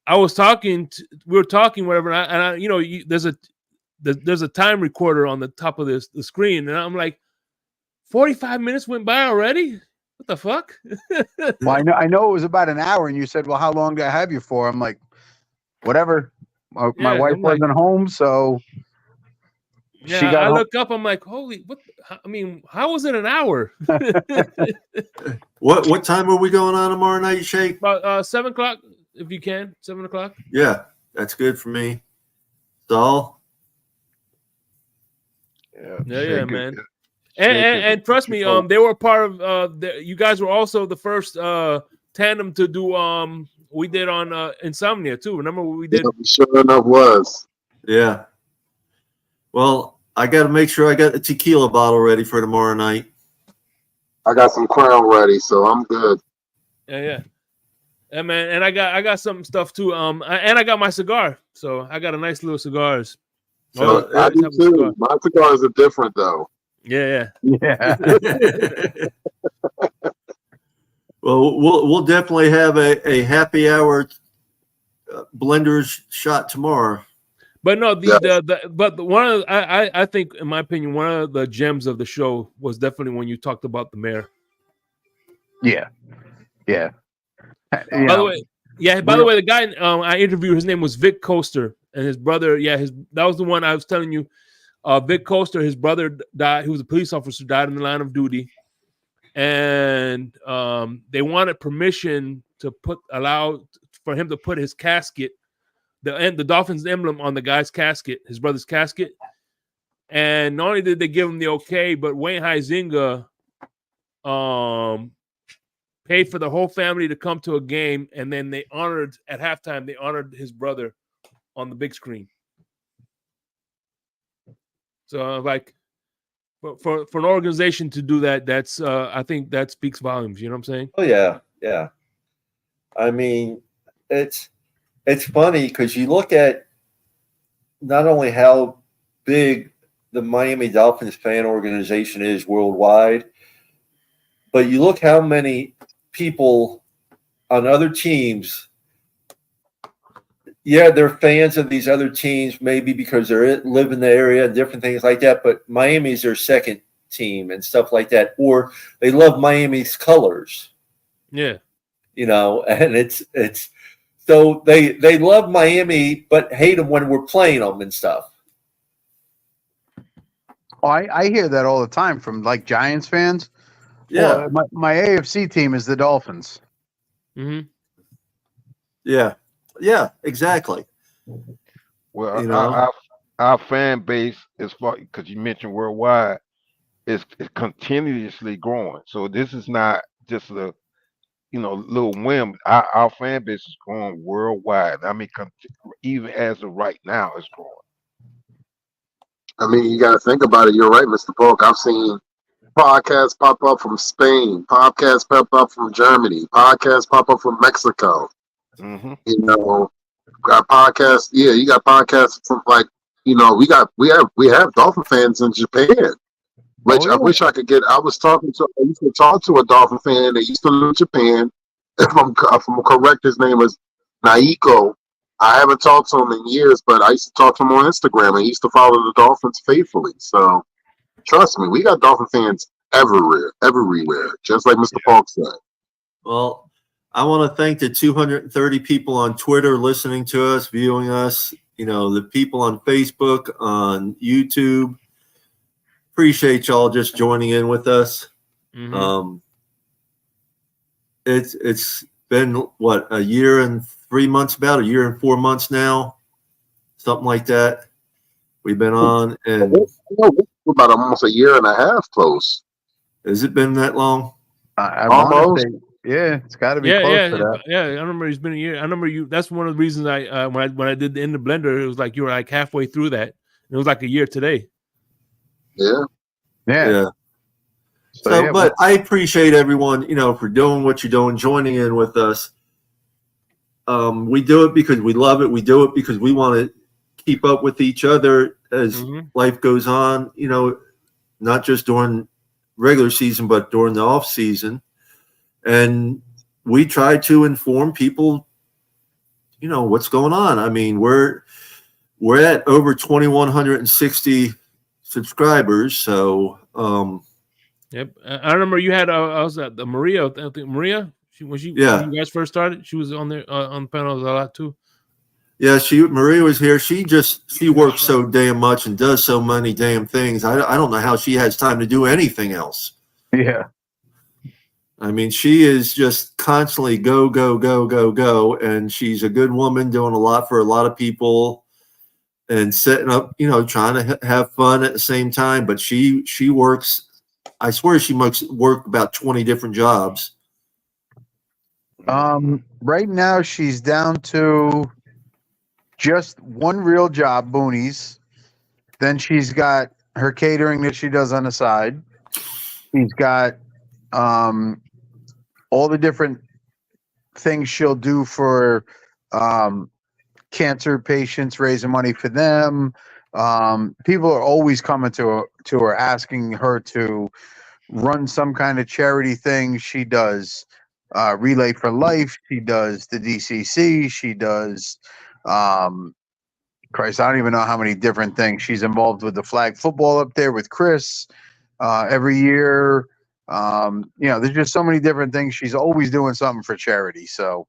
we were talking, whatever. And I there's a time recorder on the top of the screen, and I'm like, 45 minutes went by already. What the fuck? Well, I know it was about an hour, and you said, "Well, how long do I have you for?" I'm like, "Whatever." My wife wasn't home, so yeah. she got I home. look up. I'm like, holy, what? I mean, how was it an hour? What time are we going on tomorrow night, Shake? About 7 o'clock, if you can. 7 o'clock. Yeah, that's good for me. Saul? Yeah, man. And trust me, they were part of. You guys were also the first tandem to do. We did on Insomnia too. Remember what we did? Yeah, sure enough was. Yeah. Well, I got to make sure I got a tequila bottle ready for tomorrow night. I got some Crown ready, so I'm good. Yeah, man. And I got some stuff too. And I got my cigar, so I got a nice little cigars. So I do too. My cigars are different though. Yeah. Well, we'll definitely have a happy hour blenders shot tomorrow. But no, but one of I think, in my opinion, one of the gems of the show was definitely when you talked about the mayor. Yeah. By the way, the guy I interviewed, his name was Vic Coaster, and his brother. Yeah, that was the one I was telling you. Vic Coaster, his brother died. He was a police officer, died in the line of duty, and they wanted permission to allow for him to put his casket, the Dolphins emblem, on the guy's casket, his brother's casket. And not only did they give him the okay, but Wayne Huizenga paid for the whole family to come to a game, and then at halftime they honored his brother on the big screen. So like, for an organization to do that, that's I think that speaks volumes. You know what I'm saying? Oh yeah. I mean, it's funny because you look at not only how big the Miami Dolphins fan organization is worldwide, but you look how many people on other teams. Yeah, they're fans of these other teams, maybe because they live in the area and different things like that. But Miami's their second team and stuff like that, or they love Miami's colors. Yeah, and it's so they love Miami, but hate them when we're playing them and stuff. Oh, I hear that all the time from like Giants fans. Yeah, well, my AFC team is the Dolphins. Mm-hmm. Yeah, exactly. Well, our fan base, as far because you mentioned worldwide, is continuously growing. So this is not just a little whim. Our fan base is growing worldwide. I mean, even as of right now, it's growing. I mean, you got to think about it. You're right, Mr. Polk. I've seen podcasts pop up from Spain, podcasts pop up from Germany, podcasts pop up from Mexico. Mm-hmm. Got podcasts. Yeah, you got podcasts from we have Dolphin fans in Japan. Which I wish I could get. I used to talk to a Dolphin fan that used to live in Japan. If I'm correct, his name was Naiko. I haven't talked to him in years, but I used to talk to him on Instagram, and he used to follow the Dolphins faithfully. So trust me, we got Dolphin fans everywhere, just like Mr. Polk said. Well, I want to thank the 230 people on Twitter listening to us, viewing us, the people on Facebook, on YouTube. Appreciate y'all just joining in with us. Mm-hmm. It's been what, a year and 3 months, about a year and 4 months now, something like that. We've been on, and We're about almost a year and a half close. Has it been that long? I want Almost. to say, yeah, it's got to be Yeah, close yeah, to that. yeah. I remember it's been a year. I remember you. That's one of the reasons I when I did the In the Blender, it was like you were like halfway through that. It was like a year today. Yeah. Yeah. So, yeah, but I appreciate everyone, for doing what you're doing, joining in with us. We do it because we love it. We do it because we want to keep up with each other as life goes on, not just during regular season, but during the off season. And we try to inform people, what's going on. I mean, we're at over 2,160 subscribers. So, Yep, I remember you had. I was at the Maria. I think Maria. When you guys first started, she was on there on the panel a lot too. Yeah, Maria was here. She works so damn much and does so many damn things. I don't know how she has time to do anything else. Yeah. I mean, she is just constantly go, go, go, go, go. And she's a good woman doing a lot for a lot of people and setting up, trying to have fun at the same time. But she works, I swear she must work about 20 different jobs. Right now she's down to just one real job, Boonies. Then she's got her catering that she does on the side. She's got all the different things she'll do for cancer patients, raising money for them. People are always coming to her asking her to run some kind of charity thing. She does Relay for Life. She does the DCC. She does Christ, I don't even know how many different things. She's involved with the flag football up there with Chris every year. There's just so many different things. She's always doing something for charity. So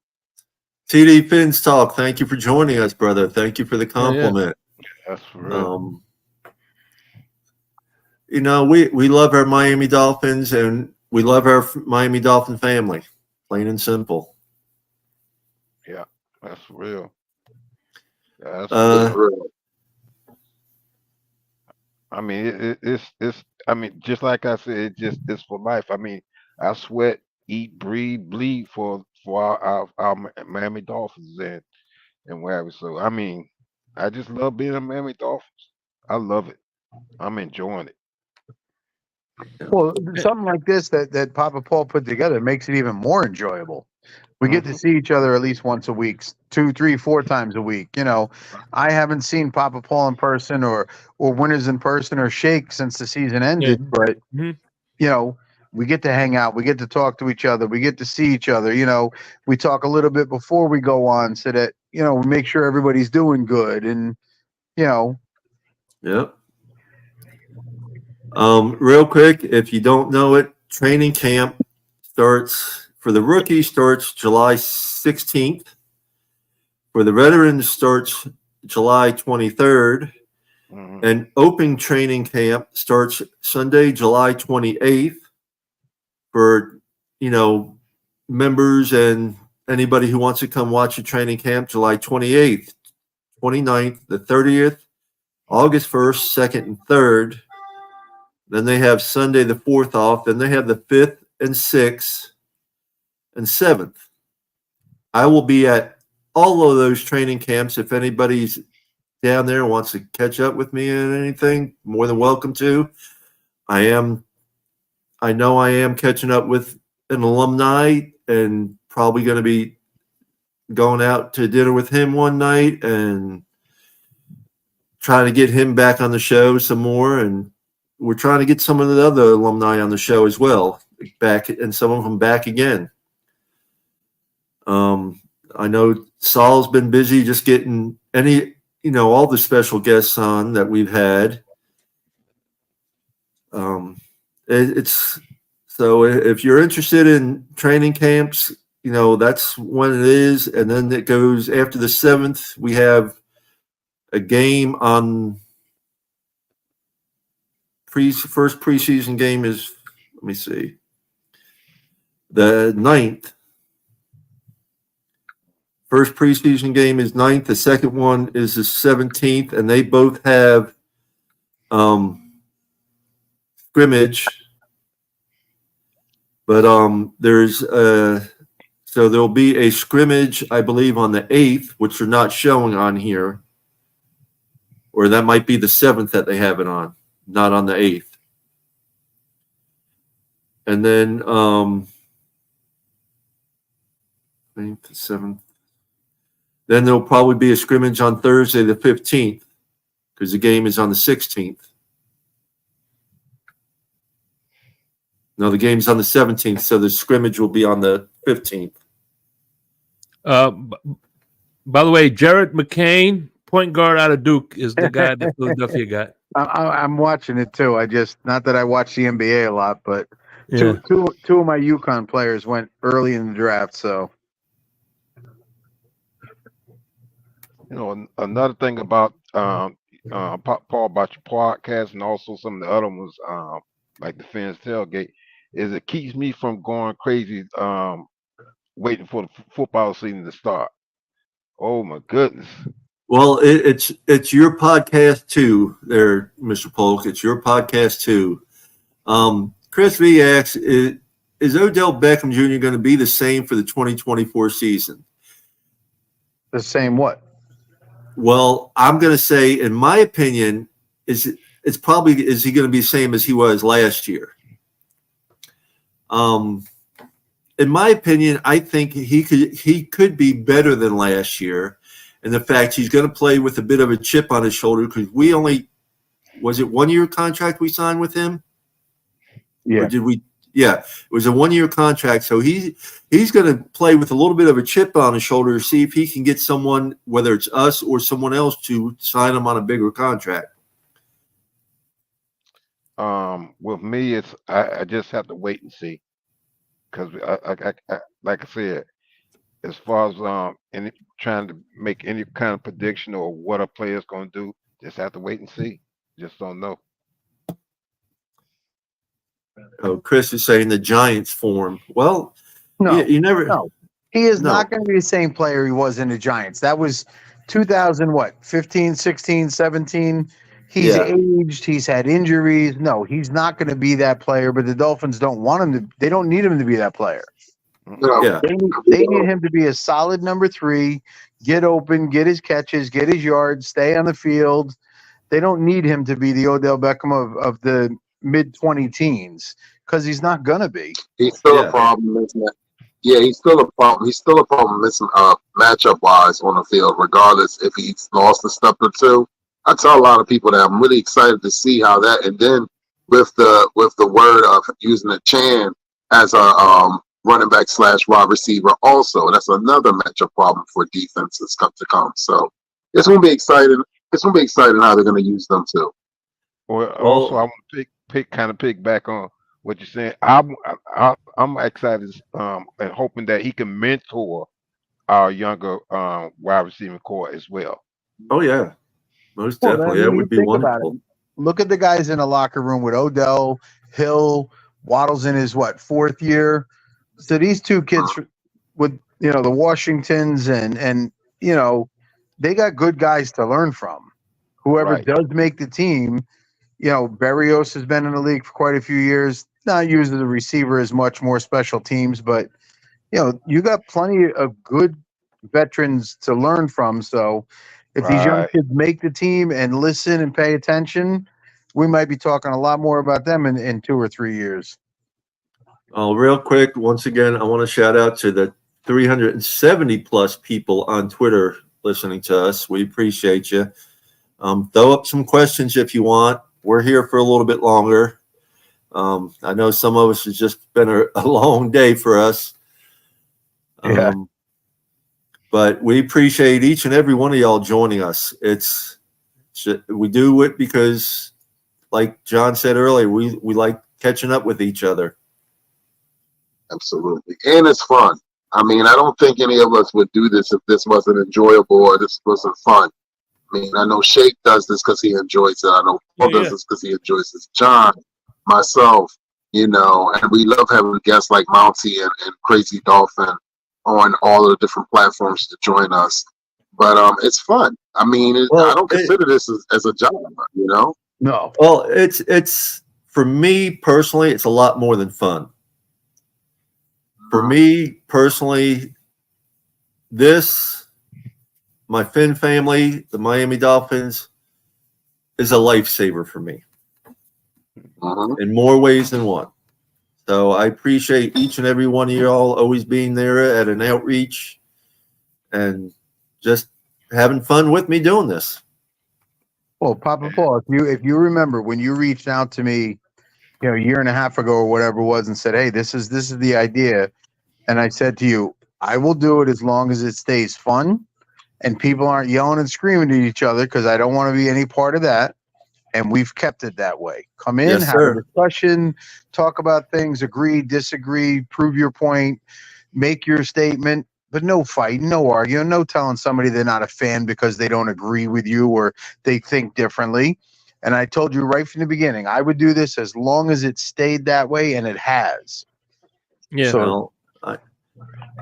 TD Fins Talk, thank you for joining us, brother. Thank you for the compliment. That's real. We love our Miami Dolphins and we love our Miami Dolphin family, plain and simple. Yeah, that's real. Yeah, that's real. I mean, it's. I mean, just like I said, it's for life. I mean, I sweat, eat, breathe, bleed for our Miami Dolphins and wherever. So I mean, I just love being a Miami Dolphins. I love it. I'm enjoying it. well, something like this that Papa Paul put together makes it even more enjoyable. We get to see each other at least once a week, 2, 3, 4 times a week. I haven't seen Papa Paul in person or Winners in person or Shake since the season ended. But we get to hang out. We get to talk to each other. We get to see each other. We talk a little bit before we go on so that we make sure everybody's doing good. And Yep. Real quick, if you don't know it, training camp starts for the rookies starts July 16th. For the veterans starts July 23rd. And open training camp starts Sunday, July 28th for, members and anybody who wants to come watch a training camp, July 28th, 29th, the 30th, August 1st, 2nd, and 3rd. Then they have Sunday the 4th off. Then they have the 5th and 6th and 7th. I will be at all of those training camps. If anybody's down there and wants to catch up with me and anything, more than welcome to. I know I am catching up with an alumni and probably going to be going out to dinner with him one night and trying to get him back on the show some more. And we're trying to get some of the other alumni on the show as well, back, and some of them back again. I know Saul's been busy just getting all the special guests on that we've had. It's so if you're interested in training camps, that's when it is. And then it goes after the 7th. We have a game on first preseason game is, let me see, the 9th. First preseason game is 9th. The second one is the 17th, and they both have scrimmage, but there's so there'll be a scrimmage, I believe, on the 8th, which are not showing on here, or that might be the 7th that they have it on, not on the 8th. And then 8th, 7th. Then there'll probably be a scrimmage on Thursday the 15th, because the game is on the 16th. No, the game's on the 17th, so the scrimmage will be on the 15th. By the way, Jared McCain, point guard out of Duke, is the guy that Philadelphia got. I'm watching it too. I just, not that I watch the NBA a lot, but Yeah. two of my UConn players went early in the draft. So, You know, another thing about Paul, about your podcast and also some of the other ones, like the Fans Tailgate, is it keeps me from going crazy, waiting for the football season to start. Oh my goodness! Well, it's your podcast too, there, Mr. Polk. It's your podcast too. Chris V asks, is Odell Beckham Jr. going to be the same for the 2024 season? the same what? Well, I'm going to say, in my opinion, is he going to be the same as he was last year? In my opinion, I think he could be better than last year. And the fact he's going to play with a bit of a chip on his shoulder, because was it 1 year contract we signed with him? Yeah. Or did we? Yeah, it was a 1 year contract. So he's going to play with a little bit of a chip on his shoulder to see if he can get someone, whether it's us or someone else, to sign him on a bigger contract. With me, it's I just have to wait and see, because I like I said, as far as trying to make any kind of prediction or what a player's going to do, just have to wait and see. Just don't know. Oh, Chris is saying the Giants form. Well, No, you never. no. He is No. not going to be the same player he was in the Giants. That was 15, 16, 17. He's Yeah. aged. He's had injuries. No, he's not going to be that player, but the Dolphins don't want him to. They don't need him to be that player. No. Yeah. They need him to be a solid number 3, get open, get his catches, get his yards, stay on the field. They don't need him to be the Odell Beckham of the mid-20 teens, because he's not going to be. He's still Yeah. a problem missing that. Yeah, he's still a problem. He's still a problem missing matchup wise on the field, regardless if he's lost a step or two. I tell a lot of people that I'm really excited to see how that, and then with the word of using the Chan as a running back / wide receiver also, that's another matchup problem for defenses to come. So it's gonna be exciting. It's gonna be exciting how they're gonna use them too. Or also, I want to pick back on what you're saying. I'm excited and hoping that he can mentor our younger wide receiving core as well. Oh yeah, most Well, definitely. I That mean, would be think about wonderful. Look at the guys in the locker room with Odell, Hill, Waddle's in his 4th year. So these two kids with the Washingtons and they got good guys to learn from. Whoever Right. does make the team, Berrios has been in the league for quite a few years. Not used as a receiver as much, more special teams, but you got plenty of good veterans to learn from. So if these young Right. kids make the team and listen and pay attention, we might be talking a lot more about them in 2 or 3 years. Real quick, once again, I want to shout out to the 370 plus people on Twitter listening to us. We appreciate you. Throw up some questions if you want. We're here for a little bit longer. I know some of us, it's just been a long day for us. Yeah. But we appreciate each and every one of y'all joining us. We do it because, like John said earlier, we like catching up with each other. Absolutely, and it's fun. I mean, I don't think any of us would do this if this wasn't enjoyable or this wasn't fun. I mean, I know Shake does this because he enjoys it. I know Paul does this because he enjoys this. John, myself, and we love having guests like Mountie and Crazy Dolphin on all of the different platforms to join us. But it's fun. I mean, I don't consider this as a job, No. Well, it's for me personally, it's a lot more than fun. For me personally, my Finn family, the Miami Dolphins, is a lifesaver for me in more ways than one. So I appreciate each and every one of y'all always being there at an outreach and just having fun with me doing this. Well, Papa Paul, if you remember when you reached out to me, a year and a half ago or whatever it was, and said, "Hey, this is the idea," and I said to you, "I will do it as long as it stays fun and people aren't yelling and screaming at each other, because I don't want to be any part of that." And we've kept it that way. Come in, Yes, have sir. a discussion, talk about things, agree, disagree, prove your point, make your statement, but no fighting, no arguing, no telling somebody they're not a fan because they don't agree with you or they think differently. And I told you right from the beginning, I would do this as long as it stayed that way, and it has. Yeah. So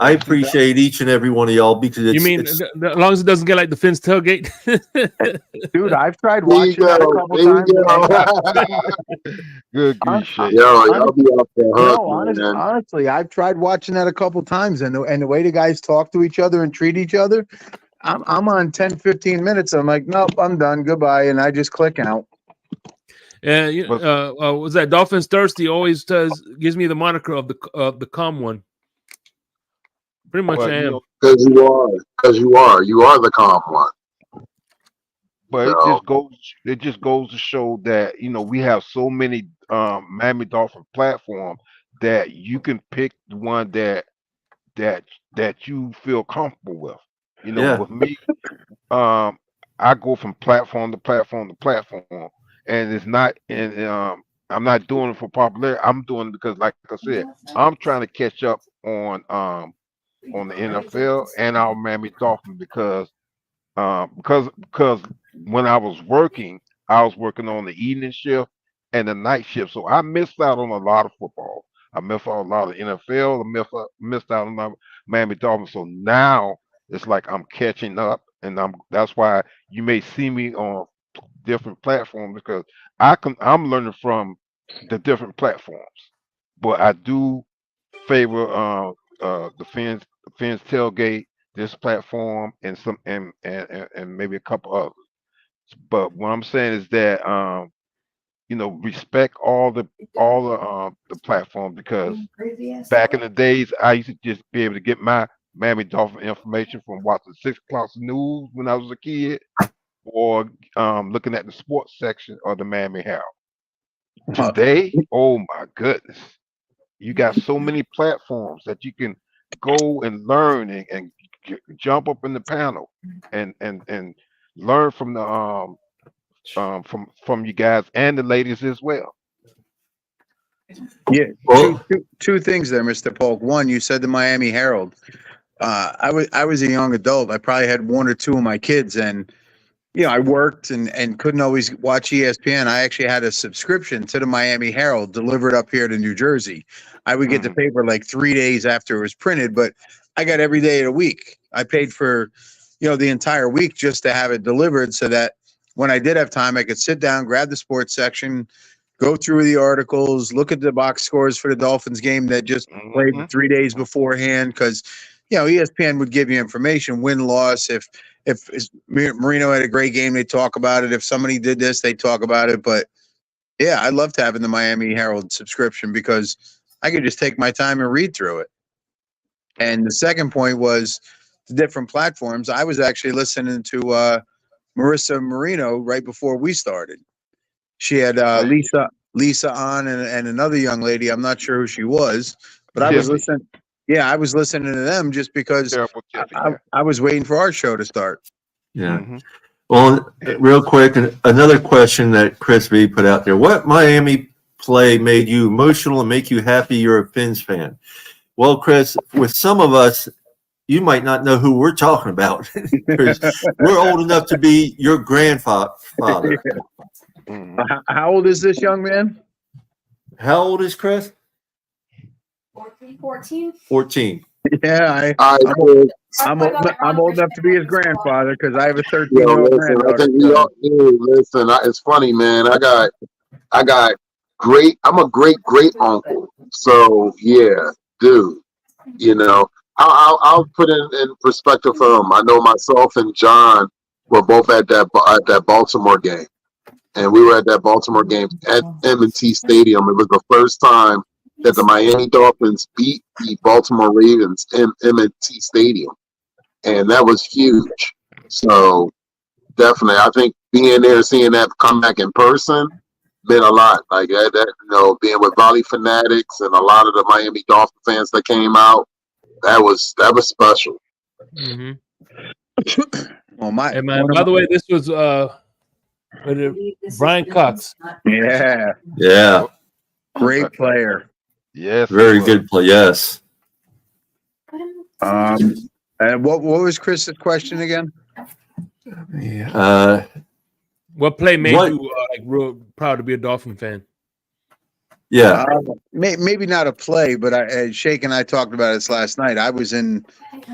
I appreciate each and every one of y'all because it's. You mean it's as long as it doesn't get like the Finn's tailgate? dude, I've tried There you watching that a go. couple There you times. go. Good grief, shit. Yo, y'all be off the hook, No, man. honestly, I've tried watching that a couple times, and the way the guys talk to each other and treat each other, I'm on 10, 15 minutes. I'm like, nope, I'm done. Goodbye. And I just click out. Yeah, was that Dolphins Thirsty always gives me the moniker of the calm one. Pretty much But, I am. Because you are the calm one. But So, it just goes to show that we have so many Miami Dolphin platforms that you can pick the one that you feel comfortable with. Yeah. With me, I go from platform to platform to platform, and it's not and I'm not doing it for popularity. I'm doing it because, like I said, I'm trying to catch up on the NFL and our Miami Dolphins because when I was working on the evening shift and the night shift, so I missed out on a lot of football. I missed out on a lot of NFL. I missed out on the Miami Dolphins. So now it's like I'm catching up, and that's why you may see me on different platforms because I'm learning from the different platforms. But I do favor the Fins tailgate, this platform, and some and maybe a couple others. But what I'm saying is that respect all the platforms because back in the days I used to just be able to get my Miami Dolphin information from watching 6 o'clock news when I was a kid, or looking at the sports section of the Miami Herald. Today, oh my goodness, you got so many platforms that you can go and learn and jump up in the panel and learn from the from you guys and the ladies as well. Yeah, Well, two things there, Mr. Polk. One, you said the Miami Herald. I was a young adult. I probably had one or two of my kids, and I worked and couldn't always watch ESPN. I actually had a subscription to the Miami Herald delivered up here to New Jersey. I would get the paper like 3 days after it was printed, but I got every day of the week. I paid for, the entire week just to have it delivered so that when I did have time, I could sit down, grab the sports section, go through the articles, look at the box scores for the Dolphins game that just played 3 days beforehand. Because, ESPN would give you information, win, loss. If Marino had a great game, they talk about it. If somebody did this, they talk about it. But yeah, I loved having the Miami Herald subscription because I could just take my time and read through it. And the second point was the different platforms. I was actually listening to Marissa Marino right before we started. She had Lisa on and another young lady. I'm not sure who she was, but I was listening. Yeah, I was listening to them just because I was waiting for our show to start. Yeah. Well, real quick, another question that Chris V put out there. What Miami play made you emotional and make you happy you're a Fins fan? Well, Chris, with some of us, you might not know who we're talking about. We're old enough to be your grandfather. How old is this young man? How old is Chris? 14. Yeah, I'm old enough to be his grandfather because I have a 13-year-old granddaughter. I think we all do. Listen, it's funny, man. I got great uncle. So yeah, dude. You know, I'll put in perspective for him. I know myself and John were both at that Baltimore game, and we were at that Baltimore game at M&T Stadium. It was the first time that the Miami Dolphins beat the Baltimore Ravens in M&T Stadium, and that was huge. So definitely, I think being there, seeing that come back in person, meant a lot. Like that, being with Volley Fanatics and a lot of the Miami Dolphin fans that came out, that was special. Mm-hmm. Well, Hey man, by the way, this was Brian Cox. Yeah, great player. Yes, Very good play. Yes. And what was Chris's question again? What play made you real proud to be a Dolphin fan? Yeah, maybe not a play, but Shake and I talked about this last night. I was in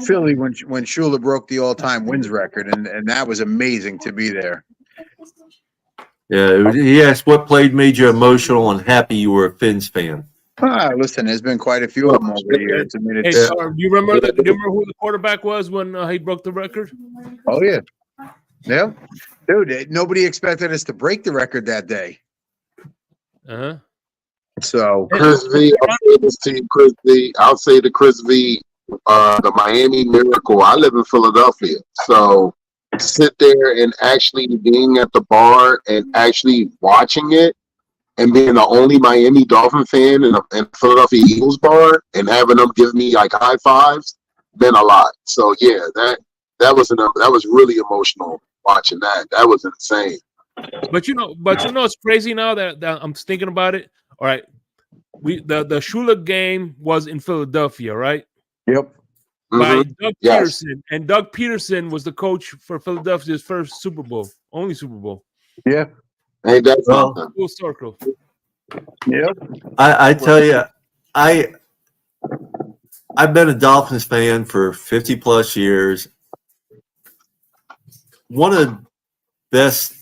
Philly when Shula broke the all-time wins record, and that was amazing to be there. Yeah, he asked what play made you emotional and happy you were a Fins fan. Listen, there's been quite a few of them over the years. I mean, Hey, you remember who the quarterback was when he broke the record? Oh yeah, yeah, dude. Nobody expected us to break the record that day. So Chris V, I'll say this to you, Chris V. I'll say to Chris V, the Miami Miracle. I live in Philadelphia, so sit there and actually being at the bar and actually watching it, and being the only Miami Dolphin fan in a Philadelphia Eagles bar and having them give me like high fives, meant a lot. So yeah, that was really emotional watching that. That was insane. But it's crazy now that I'm thinking about it. All right, the Shula game was in Philadelphia, right? Yep. By Doug Peterson, and Doug Peterson was the coach for Philadelphia's first Super Bowl, only Super Bowl. Yeah. Ain't that something? Full circle. Yep. I tell you, I've been a Dolphins fan for 50 plus years. One of the best,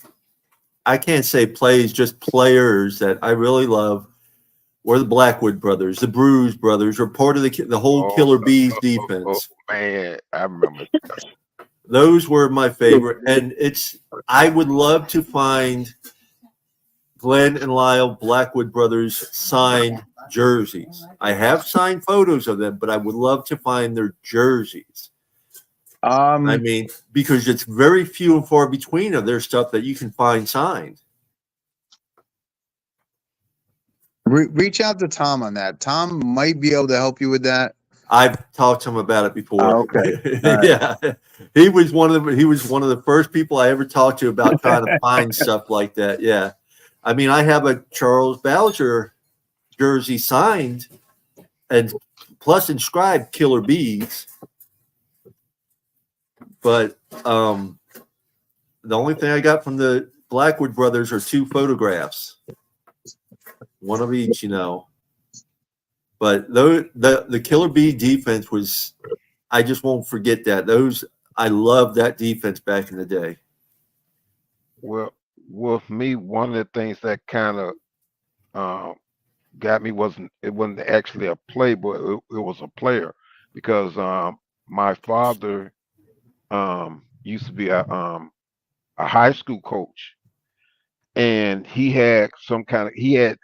I can't say plays, just players that I really love were the Blackwood brothers, the Bruise brothers, were part of the whole Killer Bees defense. Man, I remember. Those were my favorite, and I would love to find Glenn and Lyle Blackwood brothers signed jerseys. I have signed photos of them, but I would love to find their jerseys. I mean, because it's very few and far between of their stuff that you can find signed. Reach out to Tom on that. Tom might be able to help you with that. I've talked to him about it before. Oh, okay. Yeah, he was one of the first people I ever talked to about trying to find stuff like that. Yeah, I mean, I have a Charles Bowser jersey signed and plus inscribed Killer Bees, but the only thing I got from the Blackwood brothers are 2 photographs, one of each, But the Killer Bee defense was, I just won't forget that. I loved that defense back in the day. Well, with me, one of the things that kind of got me it wasn't actually a play, but it was a player, because my father used to be a high school coach, and he had some connections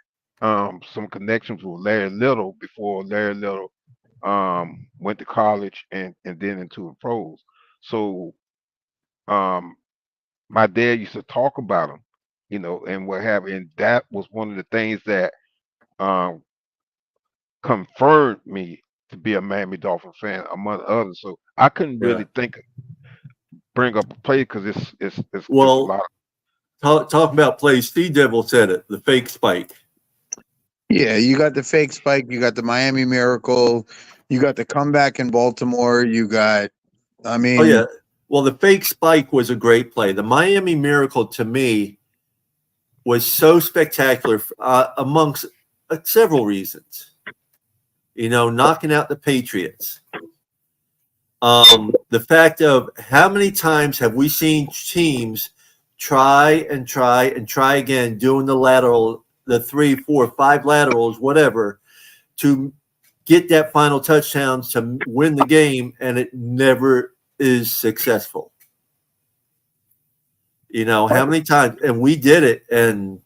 with Larry Little before Larry Little went to college and then into the pros. So my dad used to talk about him, and what have you. And that was one of the things that confirmed me to be a Miami Dolphin fan, among others. So I couldn't really bring up a play because it's a lot. Talking about plays, Steve Devil said it, the fake spike. Yeah, you got the fake spike, you got the Miami Miracle, you got the comeback in Baltimore, Oh yeah. Well, the fake spike was a great play. The Miami Miracle, to me, was so spectacular amongst several reasons. Knocking out the Patriots. The fact of how many times have we seen teams try and try and try again doing the lateral the 3, 4, 5 laterals, whatever, to get that final touchdown to win the game, and it never is successful. You know, how many times, and we did it, and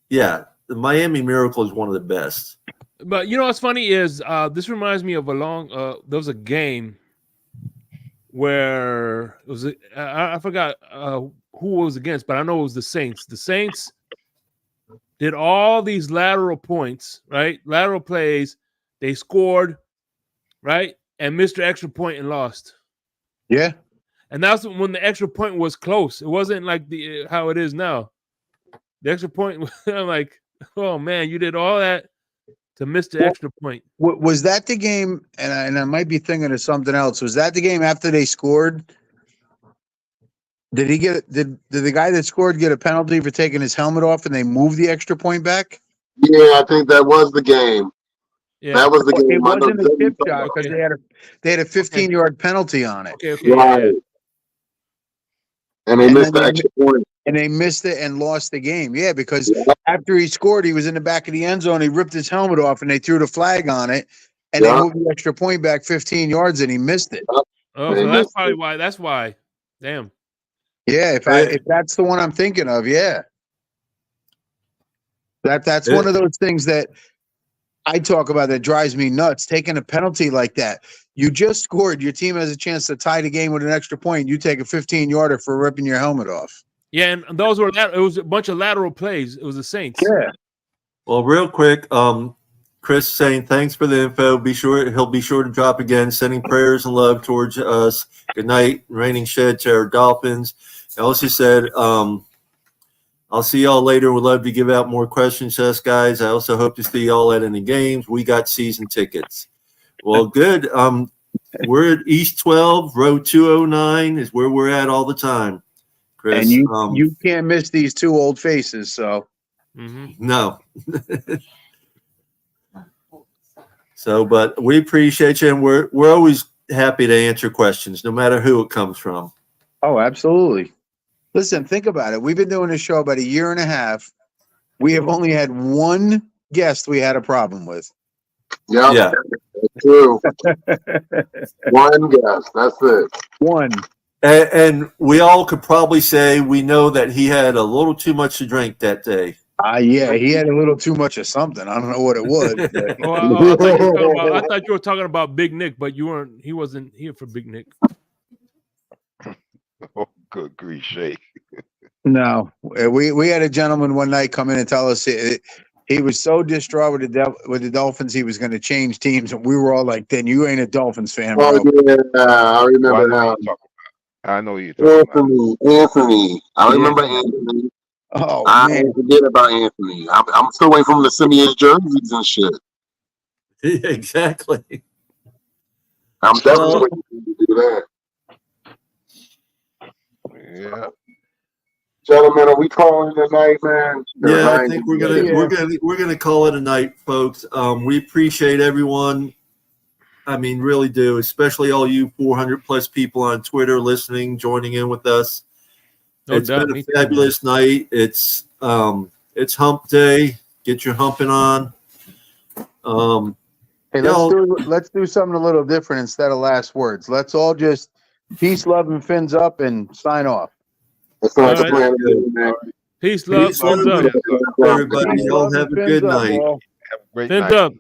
yeah, the Miami Miracle is one of the best. But you know what's funny is this reminds me of there was a game where it was I forgot who it was against, but I know it was the Saints. The Saints did all these lateral points, right? Lateral plays. They scored, right? And missed the extra point and lost. Yeah. And that's when the extra point was close. It wasn't like how it is now. The extra point, I'm like, oh man, you did all that to miss the extra point. Was that the game? And I might be thinking of something else. Was that the game after they scored? Did the guy that scored get a penalty for taking his helmet off and they moved the extra point back? Yeah, I think that was the game. Yeah. That was the game. It wasn't a chip shot because they had a 15-yard penalty on it. Okay. Right. Yeah. And they missed the extra point. And they missed it and lost the game. Yeah, because after he scored, he was in the back of the end zone. He ripped his helmet off and they threw the flag on it. And they moved the extra point back 15 yards and he missed it. Oh, so that's probably why. That's why. Damn. Yeah, if that's the one I'm thinking of, yeah. That's one of those things that I talk about that drives me nuts. Taking a penalty like that. You just scored. Your team has a chance to tie the game with an extra point. You take a 15-yarder for ripping your helmet off. Yeah, and those were it was a bunch of lateral plays. It was the Saints. Yeah. Well, real quick, Chris saying thanks for the info. He'll be sure to drop again, sending prayers and love towards us. Good night, raining shed to our Dolphins. He also said, I'll see y'all later. Would love to give out more questions to us guys. I also hope to see y'all at any games. We got season tickets. Well, good. We're at East 12, row 209 is where we're at all the time, Chris. And you can't miss these two old faces, so. No. So, but we appreciate you, and we're always happy to answer questions, no matter who it comes from. Oh, absolutely. Listen, think about it. We've been doing this show about a year and a half. We have only had one guest we had a problem with. Yep. Yeah. That's true. One guess. That's it. One. And we all could probably say we know that he had a little too much to drink that day. Yeah, he had a little too much of something. I don't know what it was. But. I thought you were talking about Big Nick, but you weren't. He wasn't here for Big Nick. Oh, good grief, Shake. No, we had a gentleman one night come in and tell us he was so distraught with the Dolphins he was going to change teams, and we were all like, "Then you ain't a Dolphins fan, bro." Oh yeah, I remember now. I know you're talking about Anthony. I remember Anthony. Oh, I man. forget about Anthony. I'm still waiting for him to send me his jerseys and shit. Exactly. I'm definitely waiting for him to do that. Yeah. Gentlemen, are we calling it a night, man? Yeah, I think we're gonna call it a night, folks. We appreciate everyone. I mean, really do, especially all you 400 plus people on Twitter listening, joining in with us. It's been a fabulous night. It's hump day. Get your humping on. Hey, let's do something a little different instead of last words. Let's all just peace, love, and fins up and sign off. That's not the plan, man. Peace, love, fins up. Everybody, y'all have a good night. Have a great Fins night. up.